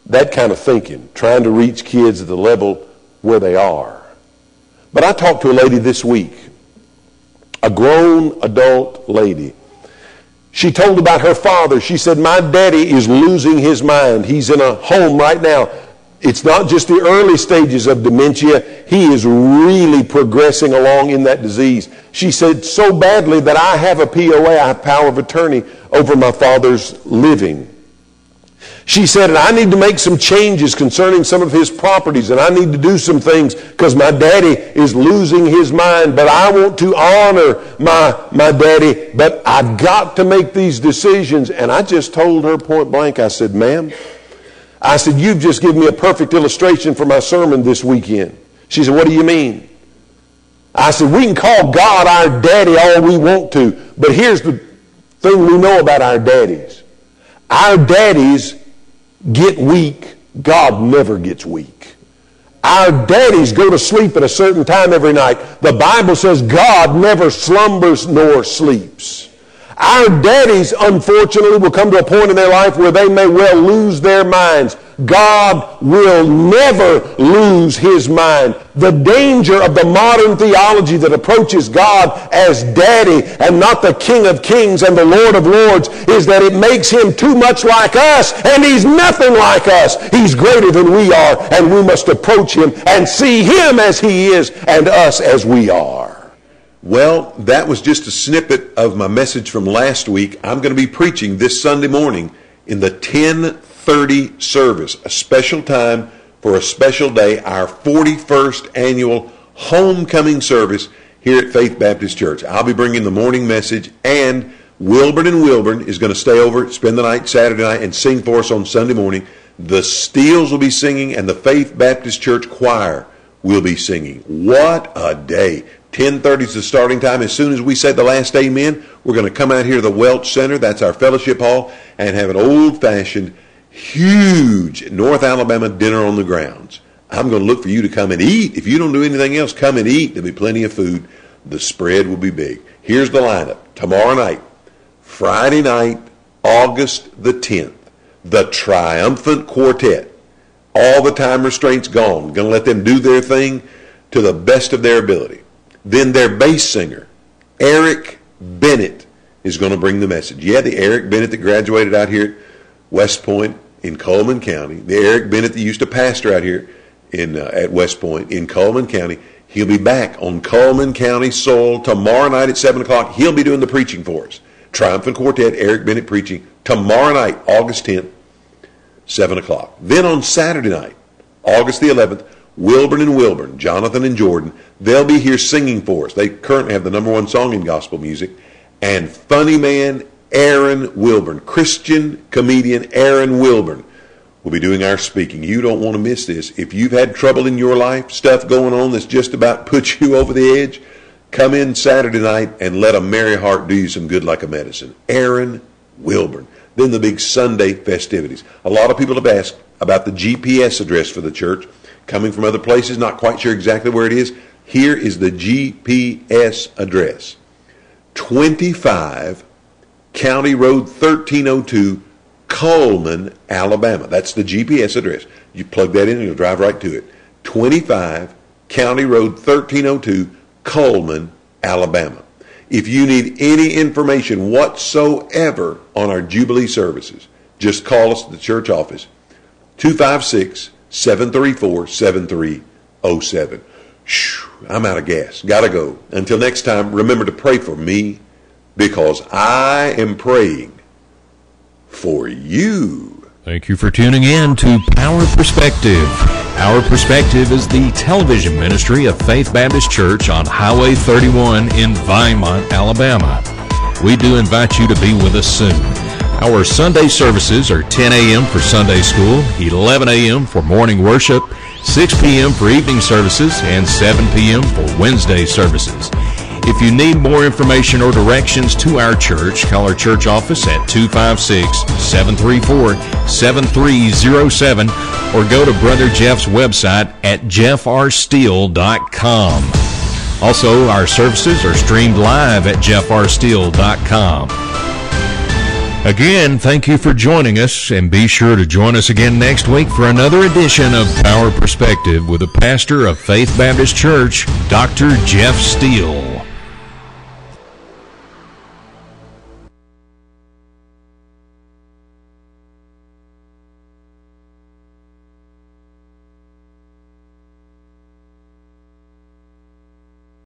that kind of thinking, trying to reach kids at the level where they are. But I talked to a lady this week, a grown adult lady. She told about her father. She said, my daddy is losing his mind. He's in a home right now. It's not just the early stages of dementia. He is really progressing along in that disease. She said, so badly that I have a POA, I have power of attorney over my father's living. She said, and I need to make some changes concerning some of his properties, and I need to do some things because my daddy is losing his mind, but I want to honor my daddy, but I've got to make these decisions. And I just told her point blank, I said, ma'am, I said, you've just given me a perfect illustration for my sermon this weekend. She said, what do you mean? I said, we can call God our daddy all we want to, but here's the thing we know about our daddies. Our daddies get weak. God never gets weak. Our daddies go to sleep at a certain time every night. The Bible says God never slumbers nor sleeps. Our daddies, unfortunately, will come to a point in their life where they may well lose their minds. God will never lose his mind. The danger of the modern theology that approaches God as daddy and not the King of Kings and the Lord of Lords is that it makes him too much like us, and he's nothing like us. He's greater than we are, and we must approach him and see him as he is and us as we are. Well, that was just a snippet of my message from last week. I'm going to be preaching this Sunday morning in the 10:30 service, a special time for a special day, our 41st annual homecoming service here at Faith Baptist Church. I'll be bringing the morning message, and Wilburn and Wilburn is going to stay over, spend the night Saturday night, and sing for us on Sunday morning. The Steels will be singing, and the Faith Baptist Church Choir will be singing. What a day. 10:30 is the starting time. As soon as we say the last amen, we're going to come out here to the Welch Center, that's our fellowship hall, and have an old-fashioned, huge North Alabama dinner on the grounds. I'm going to look for you to come and eat. If you don't do anything else, come and eat. There'll be plenty of food. The spread will be big. Here's the lineup. Tomorrow night, Friday night, August the 10th, the Triumphant Quartet. All the time restraints gone. Going to let them do their thing to the best of their ability. Then their bass singer, Eric Bennett, is going to bring the message. Yeah, the Eric Bennett that graduated out here at West Point in Coleman County, the Eric Bennett that used to pastor out here at West Point in Coleman County, he'll be back on Coleman County soil tomorrow night at 7 o'clock. He'll be doing the preaching for us. Triumphant Quartet, Eric Bennett preaching tomorrow night, August 10th, 7 o'clock. Then on Saturday night, August the 11th, Wilburn and Wilburn, Jonathan and Jordan, they'll be here singing for us. They currently have the #1 song in gospel music. And funny man Aaron Wilburn, Christian comedian Aaron Wilburn, will be doing our speaking. You don't want to miss this. If you've had trouble in your life, stuff going on that's just about put you over the edge, come in Saturday night and let a merry heart do you some good like a medicine. Aaron Wilburn. Then the big Sunday festivities. A lot of people have asked about the GPS address for the church. Coming from other places, not quite sure exactly where it is. Here is the GPS address. 25 County Road 1302, Coleman, Alabama. That's the GPS address. You plug that in and you'll drive right to it. 25 County Road 1302, Coleman, Alabama. If you need any information whatsoever on our Jubilee services, just call us at the church office, 256-734-7307. I'm out of gas. Gotta go. Until next time, remember to pray for me, because I am praying for you. Thank you for tuning in to Our Perspective. Our Perspective is the television ministry of Faith Baptist Church on Highway 31 in Vinemont, Alabama. We do invite you to be with us soon. Our Sunday services are 10 a.m. for Sunday school, 11 a.m. for morning worship, 6 p.m. for evening services, and 7 p.m. for Wednesday services. If you need more information or directions to our church, call our church office at 256-734-7307 or go to Brother Jeff's website at jeffrsteele.com. Also, our services are streamed live at jeffrsteele.com. Again, thank you for joining us, and be sure to join us again next week for another edition of Our Perspective with the pastor of Faith Baptist Church, Dr. Jeff Steele.